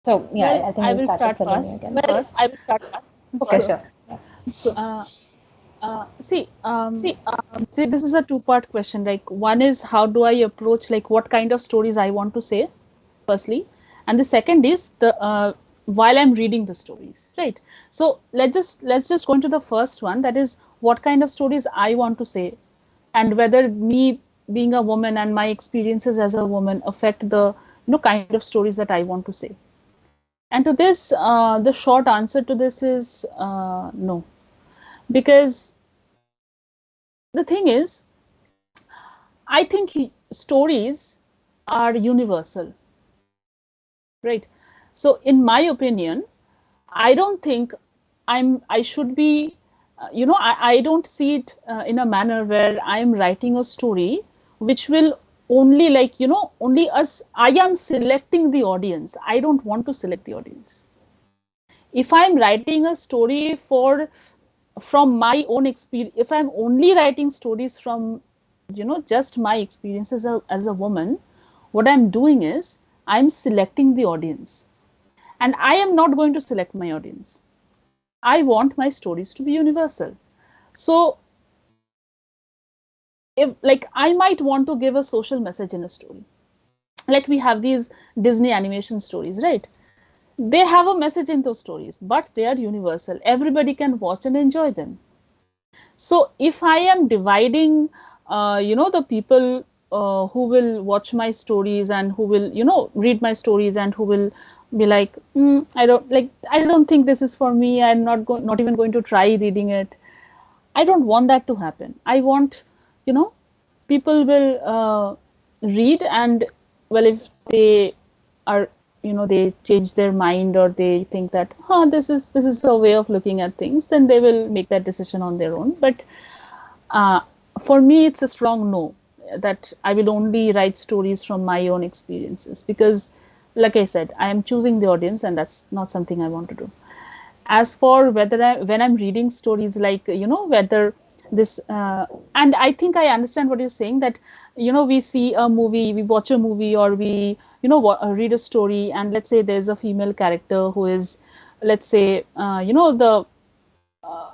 So yeah, Well, I think I we'll will start with start Saloni first. again. Okay, So, sure. so see, see, this is a two-part question. Like, one is how do I approach, like, what kind of stories I want to say, firstly, and the second is the while I'm reading the stories, right? So let's just go into the first one. That is, what kind of stories I want to say, and whether me being a woman and my experiences as a woman affect the kind of stories that I want to say. And to this, the short answer to this is no, because the thing is, I think stories are universal, right? So, in my opinion, I don't think I should be, I don't see it in a manner where I am writing a story which will only, like, only us, I am selecting the audience. I don't want to select the audience. If I'm writing a story from my own experience, if I'm only writing stories from, just my experiences as a woman, what I'm doing is I'm selecting the audience. And I am not going to select my audience. I want my stories to be universal. So, if, like, I might want to give a social message in a story, like we have these Disney animation stories, right? They have a message in those stories, but they are universal. Everybody can watch and enjoy them. So if I am dividing, the people who will watch my stories and who will, read my stories and who will be like, I don't think this is for me. I'm not even going to try reading it. I don't want that to happen. I want, you know, people will read, and well, if they are, they change their mind, or they think that, this is a way of looking at things, then they will make that decision on their own. But uh, for me, it's a strong no, that I will only write stories from my own experiences, because, like I said, I am choosing the audience, and that's not something I want to do. As for whether when I'm reading stories, like, whether this and I think I understand what you're saying, that, we see a movie, we watch a movie, or we, read a story, and let's say there's a female character who is, let's say, the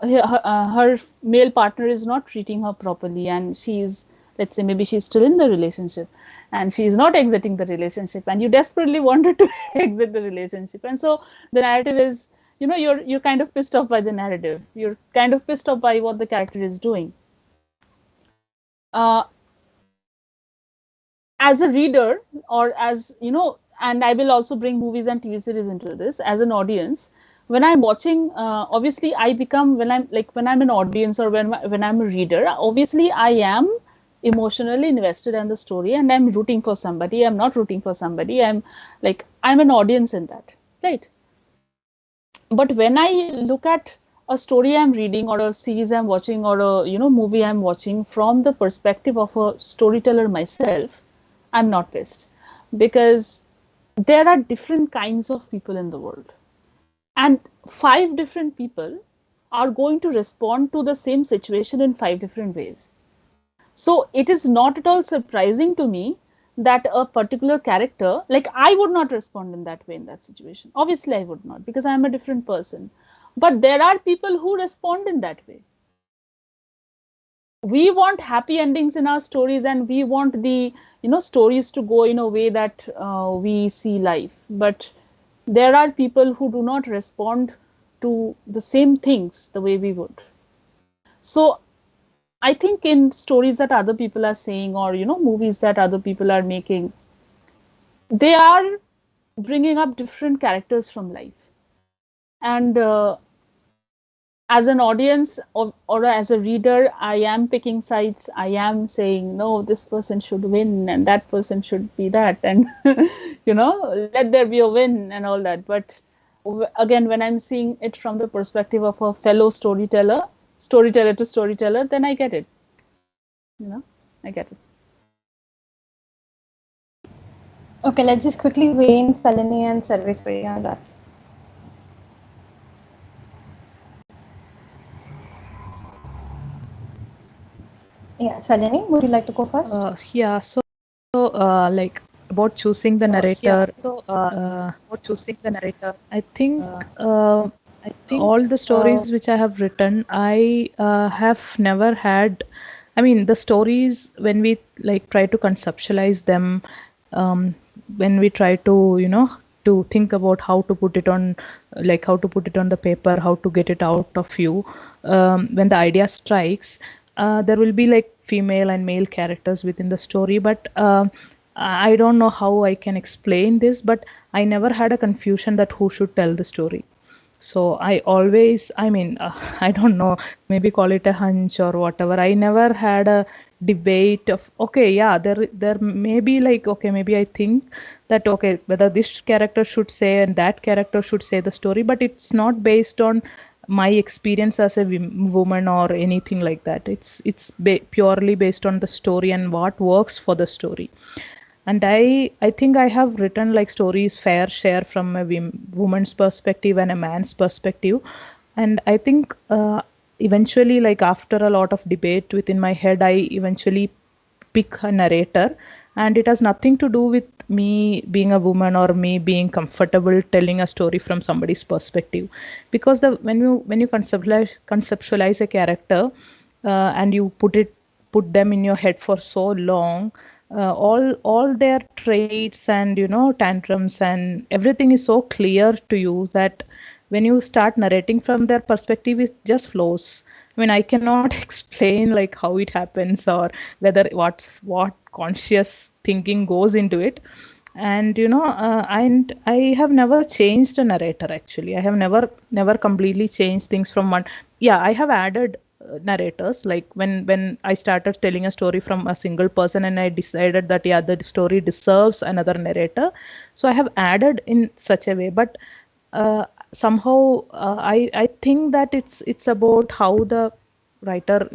her male partner is not treating her properly, and she's, let's say, maybe she's still in the relationship, and she's not exiting the relationship, and you desperately wanted to exit the relationship. And so the narrative is, you're kind of pissed off by the narrative, you're kind of pissed off by what the character is doing. uh, as a reader, or as, and I will also bring movies and TV series into this, as an audience, when I'm watching, obviously I become, when I'm an audience, or when I'm a reader, obviously I am emotionally invested in the story, and I'm rooting for somebody, I'm not rooting for somebody, I'm an audience in that, right? But when I look at a story I'm reading, or a series I'm watching, or a, movie I'm watching, from the perspective of a storyteller myself, I'm not pissed, because there are different kinds of people in the world, and five different people are going to respond to the same situation in five different ways. So it is not at all surprising to me that a particular character, like, I would not respond in that way in that situation. Obviously, I would not, because I am a different person. But there are people who respond in that way. we want happy endings in our stories, and we want the stories to go in a way that we see life. But there are people who do not respond to the same things the way we would. So I think in stories that other people are saying, or movies that other people are making, they are bringing up different characters from life. And as an audience, or as a reader, I am picking sides. I am saying, no, this person should win and that person should be that, and let there be a win and all that. But again, when I'm seeing it from the perspective of a fellow storyteller to storyteller, then I get it. I get it. Okay, let's just quickly weigh in Salini and Sarveswari on that. Yeah, Salini, would you like to go first? Yeah, so like about choosing the narrator, I think all the stories which I have written, I have never had. I mean, the stories when we like try to conceptualize them, um, when we try to to think about how to put it on, like how to put it on the paper, how to get it out of you, when the idea strikes, there will be like female and male characters within the story, but I don't know how I can explain this, but I never had a confusion that who should tell the story. So I always, I mean, I don't know, maybe call it a hunch or whatever. I never had a debate of, okay, yeah, there may be like, okay, maybe I think that, okay, whether this character should say and that character should say the story, but it's not based on my experience as a woman or anything like that. It's purely based on the story and what works for the story. And I think I have written like stories fair share from a woman's perspective and a man's perspective. And I think eventually, like after a lot of debate within my head, I eventually pick a narrator, and it has nothing to do with me being a woman or me being comfortable telling a story from somebody's perspective. Because the when you conceptualize a character, and you put them in your head for so long, all their traits and tantrums and everything is so clear to you that when you start narrating from their perspective, it just flows. I mean, I cannot explain like how it happens or whether what conscious thinking goes into it. And and I have never changed a narrator. Actually, I have never completely changed things from one. Yeah, I have added narrators, like when I started telling a story from a single person and I decided that yeah, the story deserves another narrator, so I have added in such a way. But somehow I think that it's about how the writer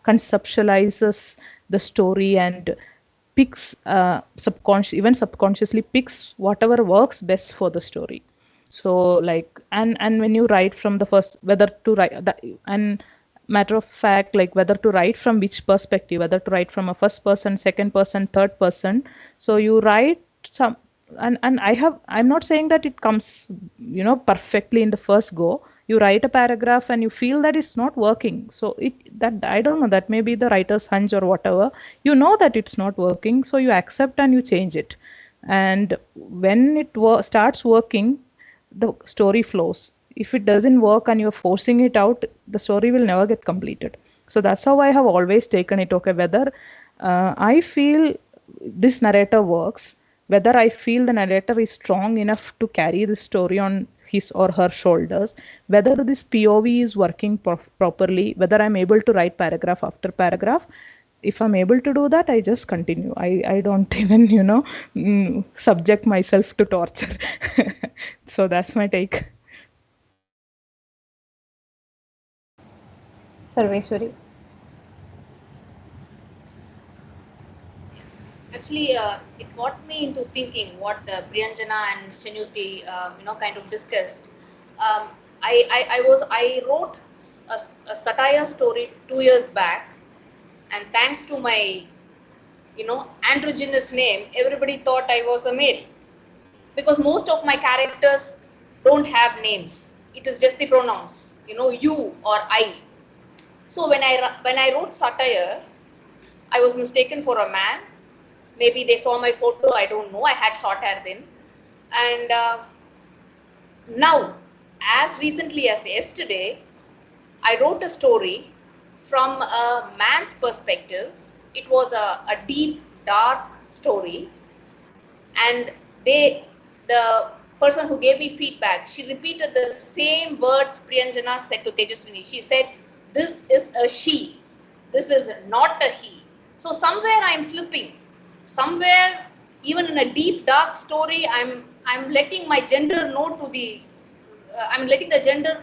conceptualizes the story and picks even subconsciously picks whatever works best for the story. So like, and when you write from the first, whether to write that, and matter of fact, like whether to write from which perspective, whether to write from a first person, second person, third person, so you write some. And I'm not saying that it comes perfectly in the first go. You write a paragraph and you feel that it's not working, so that I don't know, that may be the writer's hunch or whatever. You know that it's not working, so you accept and you change it. And when it starts working, the story flows. If it doesn't work and you're forcing it out, the story will never get completed. So that's how I have always taken it. Okay, whether I feel this narrator works, whether I feel the narrator is strong enough to carry the story on his or her shoulders, whether this POV is working properly, whether I'm able to write paragraph after paragraph. If I'm able to do that, I just continue. I don't even subject myself to torture. So that's my take. Sarveswari. Actually, it got me into thinking what Priyanjana and Shanyuti, kind of discussed. Um, I wrote a satire story 2 years back, and thanks to my, androgynous name, everybody thought I was a male, because most of my characters don't have names. It is just the pronouns, you or I. So when I wrote satire, I was mistaken for a man. Maybe they saw my photo. I don't know. I had short hair then, and now, as recently as yesterday, I wrote a story from a man's perspective. It was a deep, dark story, and the person who gave me feedback, she repeated the same words Priyanjana said to Tejaswini. She said, "This is a she. This is not a he." So somewhere I'm slipping. Somewhere, even in a deep, dark story, I'm letting my gender know to the I'm letting the gender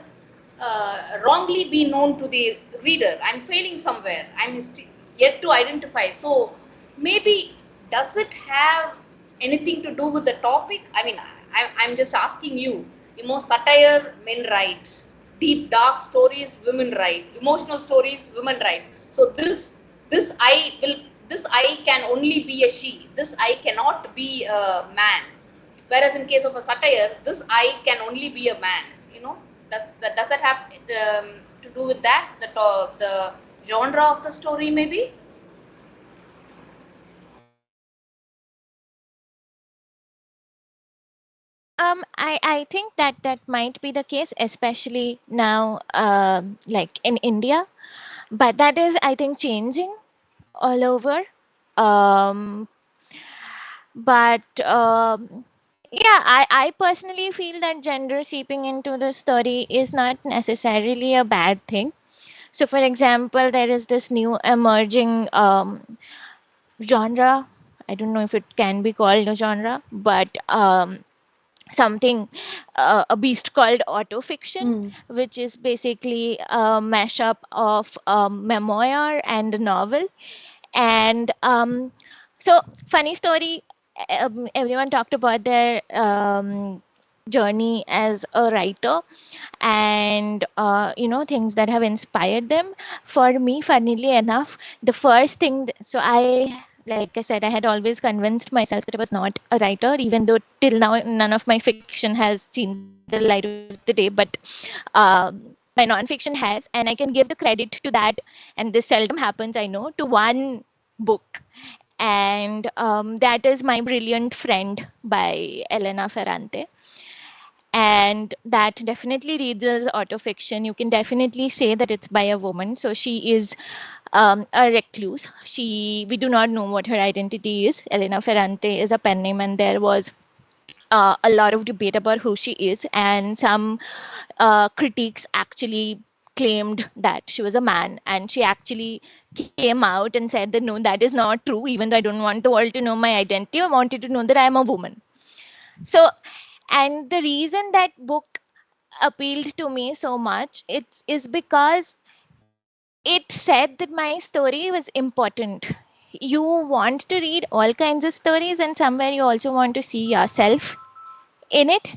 wrongly be known to the reader. I'm failing somewhere. Yet to identify. So maybe, does it have anything to do with the topic? I mean, I'm just asking you. Satire, men write. Deep, dark stories, women write. Emotional stories, women write. So this I will this I can only be a she. This I cannot be a man. Whereas in case of a satire, this I can only be a man. Does that have to do with that? The genre of the story, maybe? I think that might be the case, especially now, like in India. But that is, I think, changing all over. Um, but yeah, I personally feel that gender seeping into the story is not necessarily a bad thing. So, for example, there is this new emerging genre. I don't know if it can be called a genre, but something, a beast called autofiction, which is basically a mashup of memoir and novel. And so, funny story, everyone talked about their journey as a writer, and things that have inspired them. For me, funnily enough, the first thing, so I, like I said, I had always convinced myself that I was not a writer, even though till now none of my fiction has seen the light of the day, but my nonfiction has, and I can give the credit to that, and this seldom happens, I know, to one book, and that is My Brilliant Friend by Elena Ferrante. And that definitely reads as autofiction. You can definitely say that it's by a woman. So she is a recluse. We do not know what her identity is. Elena Ferrante is a pen name, and there was a lot of debate about who she is, and some critiques actually claimed that she was a man, and she actually came out and said that no, that is not true. Even though I don't want the world to know my identity, I wanted to know that I am a woman. So, and the reason that book appealed to me so much, is because it said that my story was important. You want to read all kinds of stories, and somewhere you also want to see yourself in it,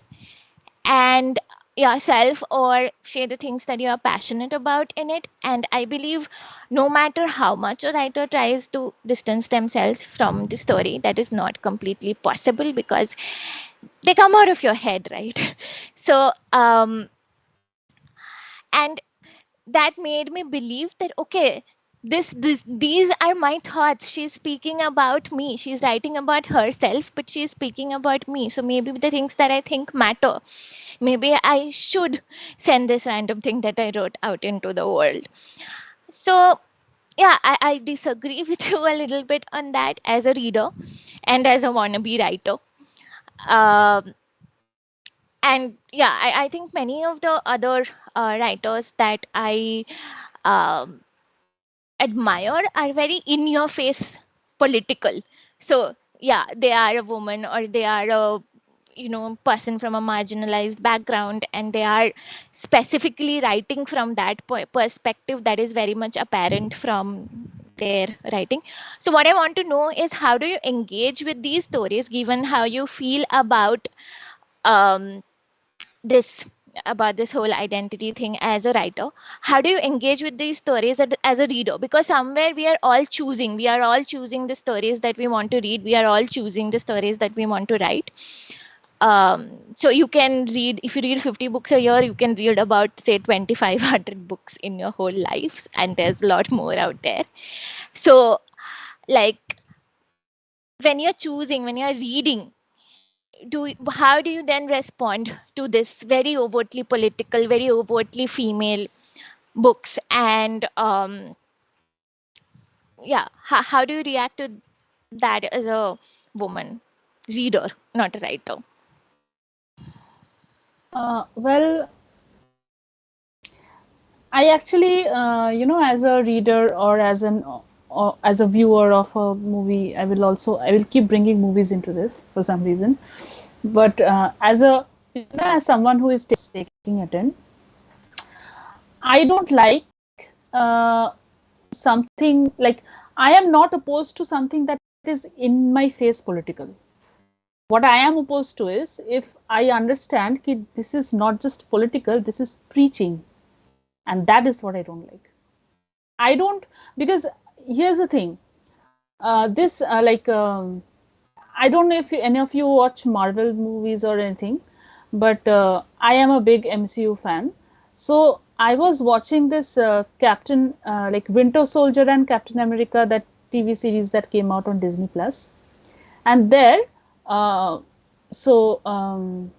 and yourself, or say the things that you are passionate about in it. And I believe no matter how much a writer tries to distance themselves from the story, that is not completely possible, because they come out of your head, right? So and that made me believe that, okay, these are my thoughts. She's speaking about me. She's writing about herself, but she's speaking about me. So maybe the things that I think matter. Maybe I should send this random thing that I wrote out into the world. So yeah, I disagree with you a little bit on that as a reader and as a wannabe writer. Um, and yeah, I think many of the other writers that I um, admire are very in your face political. So yeah, they are a woman, or they are a person from a marginalized background, and they are specifically writing from that perspective that is very much apparent from their writing. So what I want to know is, how do you engage with these stories, given how you feel um, this about this whole identity thing as a writer? How do you engage with these stories as a reader? Because somewhere we are all choosing the stories that we want to read, we are all choosing the stories that we want to write. So you can read, if you read 50 books a year, you can read about, say, 2,500 books in your whole life, and there's a lot more out there. So, like, when you're choosing, when you're reading, how do you then respond to this very overtly political, very overtly female books? And yeah, how do you react to that as a woman reader, not a writer? Well, I actually, as a reader or as a viewer of a movie, I will keep bringing movies into this for some reason. But as someone who is taking it in, I don't like something like, I am not opposed to something that is in my face political. What I am opposed to is if I understand that this is not just political, this is preaching, and that is what I don't like. I don't, because here's the thing. This I don't know if any of you watch Marvel movies or anything, but I am a big MCU fan. So I was watching this Winter Soldier and Captain America, that TV series that came out on Disney Plus, and there, uh, so I'm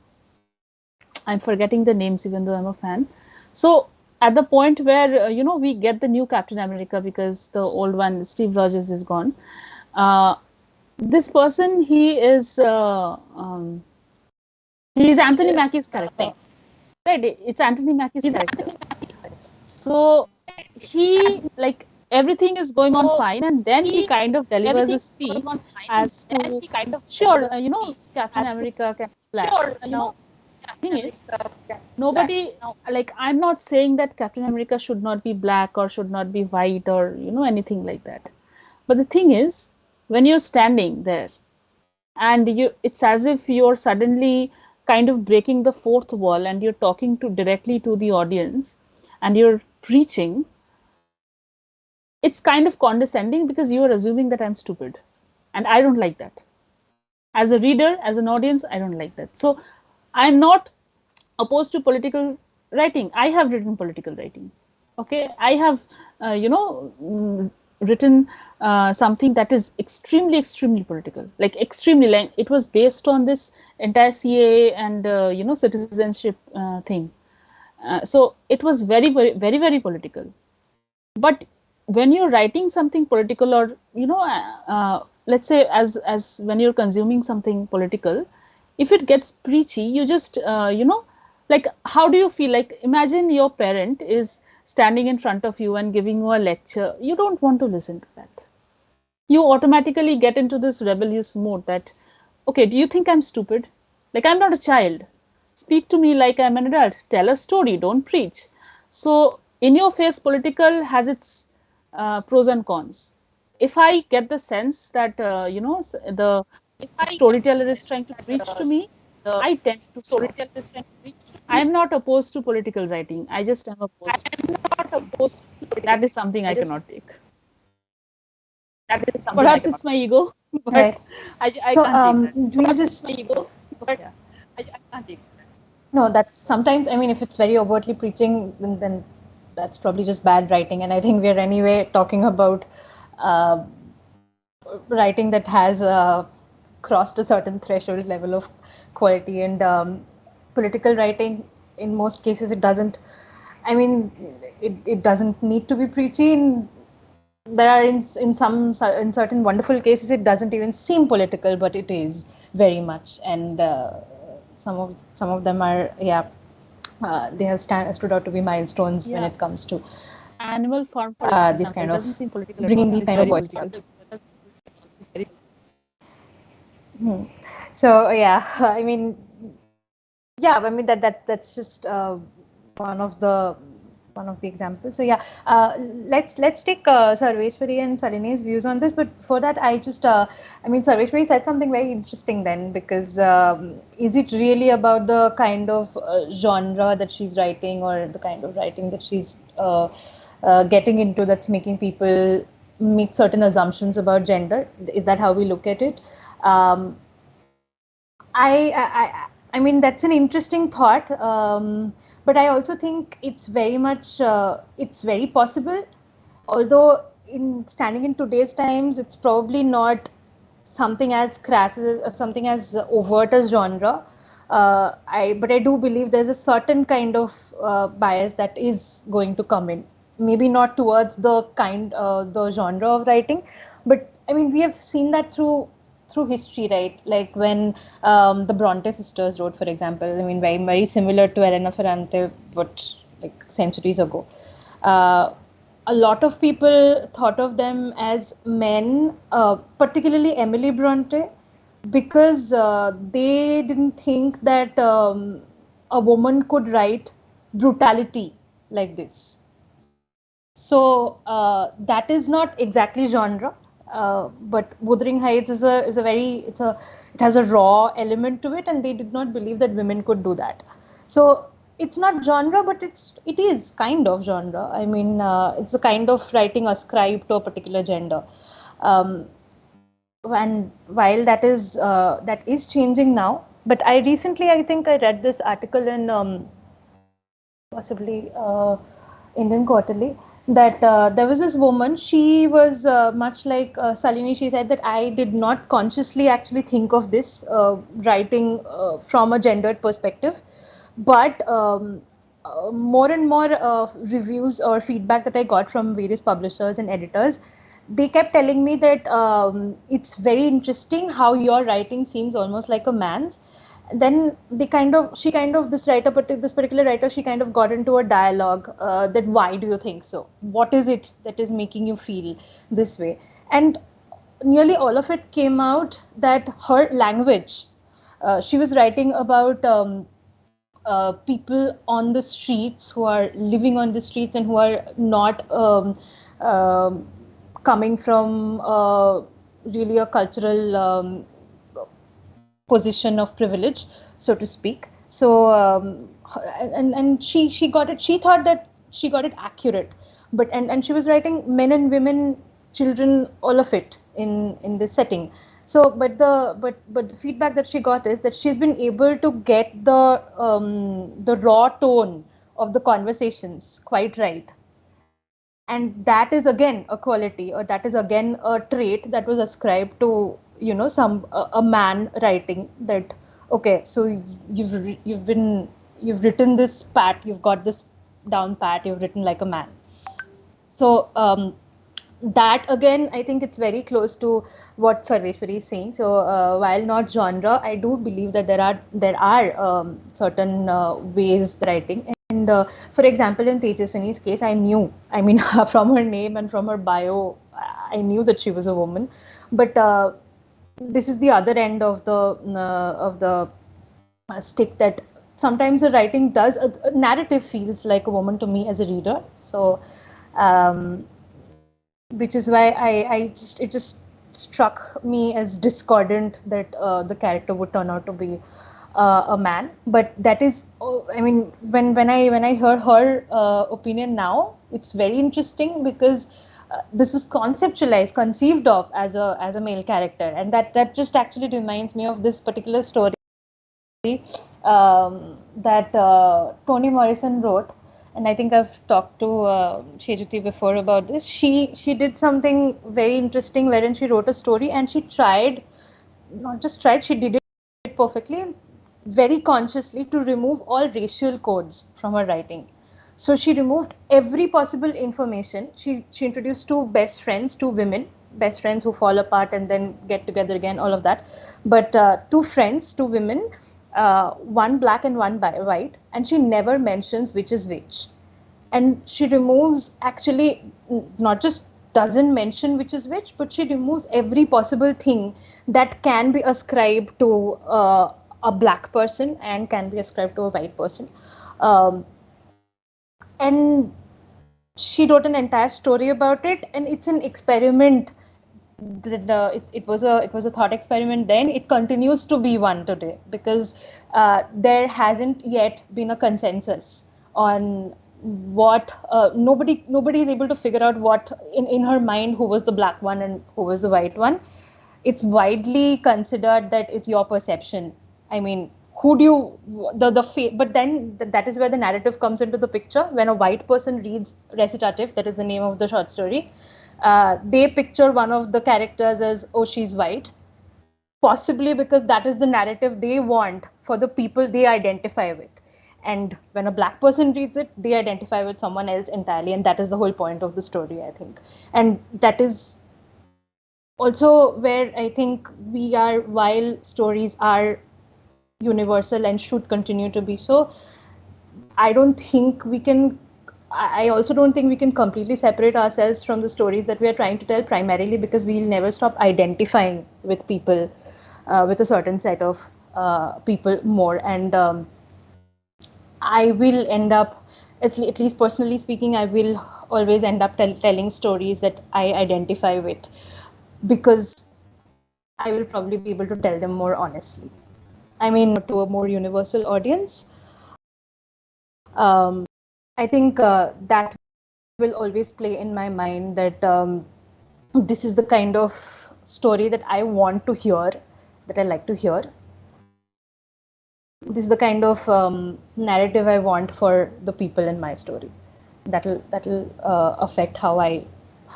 forgetting the names even though I'm a fan. So at the point where we get the new Captain America because the old one, Steve Rogers, is gone. This person, he's Anthony Mackie's character, right? It's Anthony Mackie's character. So he, like, everything is going on fine, and then he kind of delivers a speech as to, sure, Captain America can fly. Now, thing is, nobody, like, I'm not saying that Captain America should not be black or should not be white or anything like that. But the thing is, when you're standing there and it's as if you're suddenly kind of breaking the fourth wall and you're talking to directly to the audience and you're preaching, it's kind of condescending because you are assuming that I'm stupid, and I don't like that. As a reader, as an audience, I don't like that. So I'm not opposed to political writing. I have written political writing. Okay, I have, written something that is extremely political, like extremely. Like, it was based on this entire CAA and citizenship thing. So it was very political. But when you're writing something political, or let's say as when you're consuming something political, if it gets preachy, you just like, how do you feel? Like, imagine your parent is standing in front of you and giving you a lecture. You don't want to listen to that. You automatically get into this rebellious mode that, okay, do you think I'm stupid? Like, I'm not a child. Speak to me like I'm an adult. Tell a story, don't preach. So in your face political has its pros and cons. If I get the sense that the storyteller is trying to preach to me, I tend to stop. I am not opposed to political writing. I just am opposed. That is something I cannot take. Perhaps it's my ego, but Right. I So can't take that. do you just Yeah. no, that's sometimes, I mean, if it's very overtly preaching, then that's probably just bad writing. And I think we're anyway talking about uh, writing that has crossed a certain threshold level of quality. And political writing, in most cases, it doesn't, I mean, it doesn't need to be preachy. There are in certain wonderful cases, it doesn't even seem political, but it is very much. And some of them are, they have stood out to be milestones when it comes to Animal Farm, for this example, kind doesn't of seem political at bringing all. these It's kind of very voices political. out. So yeah, I mean, that's just one of the examples. So yeah, let's take Sarveshwari and Saline's views on this. But before that, I mean, Sarveshwari said something very interesting then, because is it really about the kind of genre that she's writing, or the kind of writing that she's getting into, that's making people make certain assumptions about gender? Is that how we look at it? I mean, that's an interesting thought, but I also think it's very much it's very possible. Although in standing in today's times, it's probably not something as crass something as overt as genre. But I do believe there's a certain kind of bias that is going to come in. Maybe not towards the genre of writing, but I mean we have seen that through history, right? Like when the Bronte sisters wrote, for example. I mean, very similar to Elena Ferrante, but like centuries ago. Uh, a lot of people thought of them as men, particularly Emily Bronte, because they didn't think that a woman could write brutality like this. So that is not exactly genre, but Wuthering Heights is a very it has a raw element to it, and they did not believe that women could do that. So it's not genre, but it is kind of genre. I mean, it's a kind of writing ascribed to a particular gender. Um, and while that is changing now, but I think I read this article in possibly Indian Quarterly, that there was this woman. She was much like Salini. She said that I did not consciously actually think of this writing from a gendered perspective, but more and more reviews or feedback that I got from various publishers and editors, they kept telling me that it's very interesting how your writing seems almost like a man's. Then she kind of this writer, but this particular writer, she kind of got into a dialogue that why do you think so? What is it that is making you feel this way? And nearly all of it came out that her language, she was writing about people on the streets who are living on the streets and who are not um, coming from really a cultural position of privilege, so to speak. So and she got it. She thought that she got it accurate, but and she was writing men and women, children, all of it in this setting. So, but the feedback that she got is that she's been able to get the raw tone of the conversations quite right, and that is again a quality, or that is again a trait that was ascribed to some a man writing that. Okay, so you've written this pat, you've got this down pat, you've written like a man. So that again, I think it's very close to what Sarveshwari is saying. So while not genre, I do believe that there are certain ways writing. And for example, in Tejaswini's case, I mean, from her name and from her bio, I knew that she was a woman. But this is the other end of the stick, that sometimes the writing does a narrative feels like a woman to me as a reader. So. Which is why it just struck me as discordant that the character would turn out to be a man. But that is, I mean, when I heard her opinion now, it's very interesting because this was conceived of as a male character, and that just actually reminds me of this particular story that Toni Morrison wrote. And I think I've talked to Shejuti before about this. She did something very interesting wherein she wrote a story, and she not just tried, she did it perfectly, very consciously, to remove all racial codes from her writing. So she removed every possible information. She introduced two best friends, two women, best friends who fall apart and then get together again, all of that. But two friends, two women, one black and one white, and she never mentions which is which. And she removes, actually, not just doesn't mention which is which, but she removes every possible thing that can be ascribed to a black person and can be ascribed to a white person. And she wrote an entire story about it, and it's an experiment. It was a thought experiment then. It continues to be one today, because there hasn't yet been a consensus on what nobody is able to figure out what in her mind who was the black one and who was the white one. It's widely considered that it's your perception. I mean, who do you but then that is where the narrative comes into the picture. When a white person reads recitative, that is the name of the short story, they picture one of the characters as, oh, she's white, possibly because that is the narrative they want for the people they identify with. And when a black person reads it, they identify with someone else entirely, and that is the whole point of the story, I think. And that is also where I think we are, while stories are universal and should continue to be so, I don't think we can. I also don't think we can completely separate ourselves from the stories that we are trying to tell, primarily because we'll never stop identifying with people, with a certain set of people more. And I will end up, at least personally speaking, I will always end up telling stories that I identify with, because I will probably be able to tell them more honestly. I mean, to a more universal audience. I think that will always play in my mind, that this is the kind of story that I want to hear, that I like to hear. This is the kind of narrative I want for the people in my story. That'll affect how I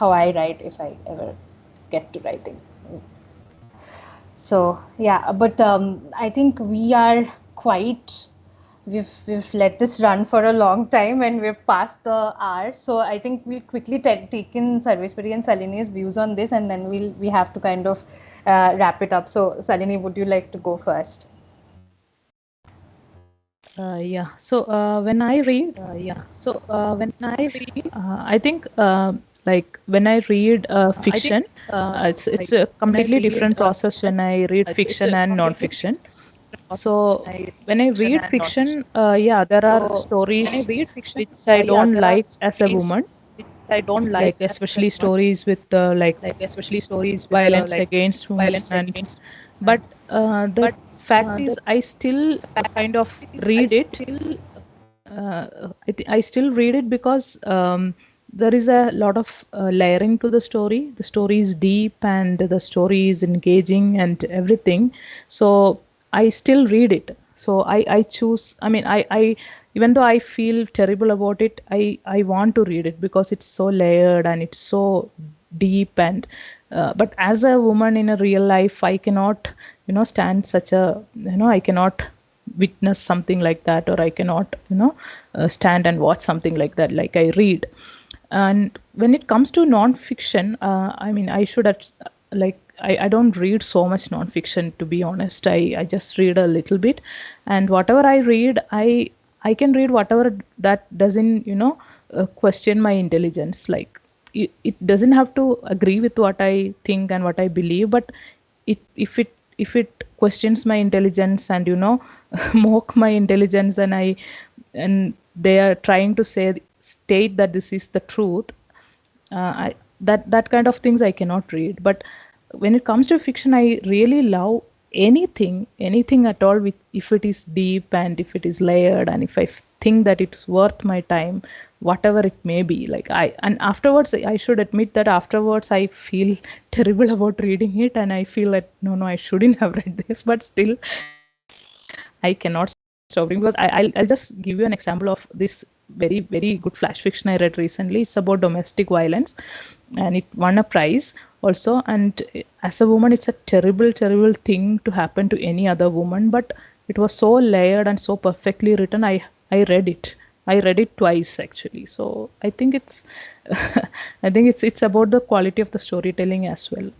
write, if I ever get to writing. So yeah, but I think we are quite. We've let this run for a long time, and we've passed the hour. So I think we'll quickly take in Sarveshwari and Salini's views on this, and then we have to kind of wrap it up. So Salini, would you like to go first? So when I read, I think like when I read fiction, it's a completely different process when I read fiction and non-fiction. So when I read fiction, there are stories which I don't like as a woman, like especially stories with violence against women. And but the fact is, I still kind of read it. I still read it because there is a lot of layering to the story. The story is deep and the story is engaging and everything. So I still read it. So I choose, I mean, I even though I feel terrible about it, I want to read it because it's so layered and it's so deep. And but as a woman in a real life, I cannot, stand such a, I cannot witness something like that, or I cannot, stand and watch something like that, like I read. And when it comes to non-fiction, I mean, I should have, like, I don't read so much non-fiction, to be honest. I just read a little bit, and whatever I read, I can read whatever that doesn't, question my intelligence. Like, it doesn't have to agree with what I think and what I believe, but if it questions my intelligence and, mock my intelligence, and they are trying to state that this is the truth, that kind of things I cannot read. But when it comes to fiction, I really love anything at all, with, if it is deep and if it is layered, and if I think that it's worth my time, whatever it may be. Like, and afterwards, I should admit that afterwards I feel terrible about reading it, and I feel that no, I shouldn't have read this, but still I cannot stop reading, because I'll just give you an example of this very, very good flash fiction I read recently. It's about domestic violence, and it won a prize also. And as a woman, it's a terrible, terrible thing to happen to any other woman, but it was so layered and so perfectly written. I read it. I read it twice, actually. So I think it's I think it's about the quality of the storytelling as well.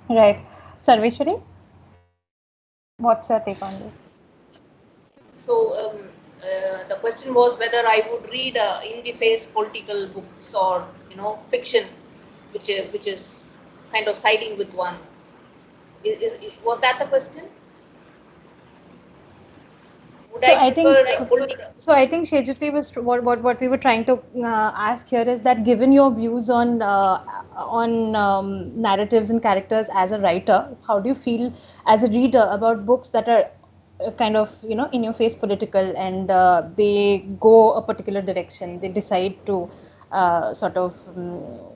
Right. Sarveshwari, what's your take on this? So the question was whether I would read in-the-face political books, or fiction, which is kind of siding with one. Was that the question? Would So I I think, prefer like political? Shejuti was what we were trying to ask here is that, given your views on narratives and characters as a writer, how do you feel as a reader about books that are kind of in your face political, and they go a particular direction, they decide to sort of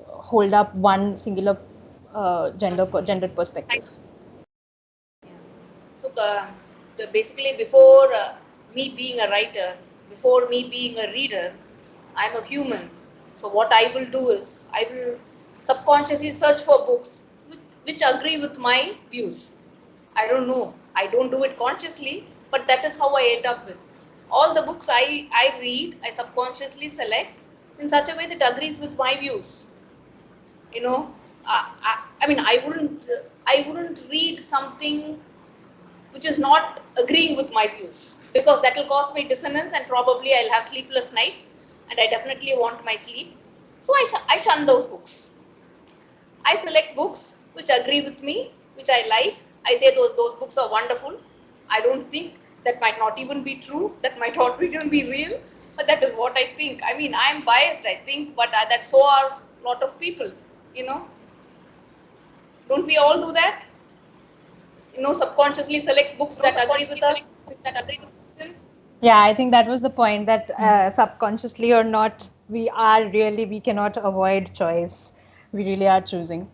hold up one singular gendered perspective. So basically, before me being a writer, before me being a reader, I'm a human. So what I will do is I will subconsciously search for books which agree with my views. I don't know. I don't do it consciously, but that is how I end up with. All the books I read, I subconsciously select in such a way that agrees with my views. You know, I mean, I wouldn't read something which is not agreeing with my views, because that will cause me dissonance and probably I'll have sleepless nights, and I definitely want my sleep. So I shun those books. I select books which agree with me, which I like. I say those books are wonderful. I don't think that might not even be true, that might not even be real, but that is what I think. I mean, I'm biased, I think, but that so are a lot of people, you know. Don't we all do that? Subconsciously select books that agree with us. Yeah, I think that was the point, that subconsciously or not, we cannot avoid choice. We really are choosing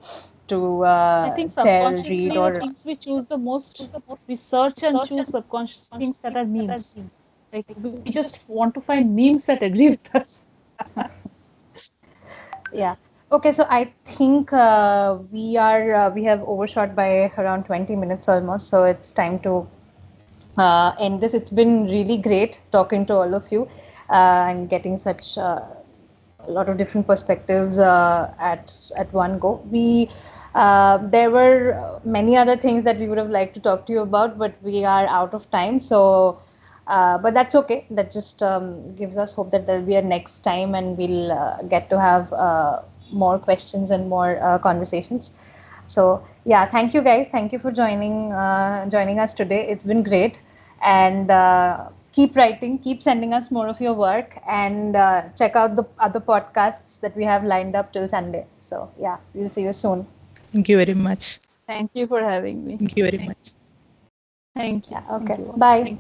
to I think tell, read, subconsciously the or things we choose the most, we search and choose subconscious things that are memes. Like we just want to find memes that agree with us. yeah. Okay, so I think we have overshot by around 20 minutes almost, so it's time to end this. It's been really great talking to all of you and getting such a lot of different perspectives at one go. There were many other things that we would have liked to talk to you about, but we are out of time. So, but that's okay. That just gives us hope that there will be a next time, and we'll get to have more questions and more conversations. So yeah, thank you guys. Thank you for joining us today. It's been great, and keep writing, keep sending us more of your work, and check out the other podcasts that we have lined up till Sunday. So yeah, we'll see you soon. Thank you very much. Thank you for having me. Thank you very much. Thank you. Yeah. Okay. Thank you. Bye.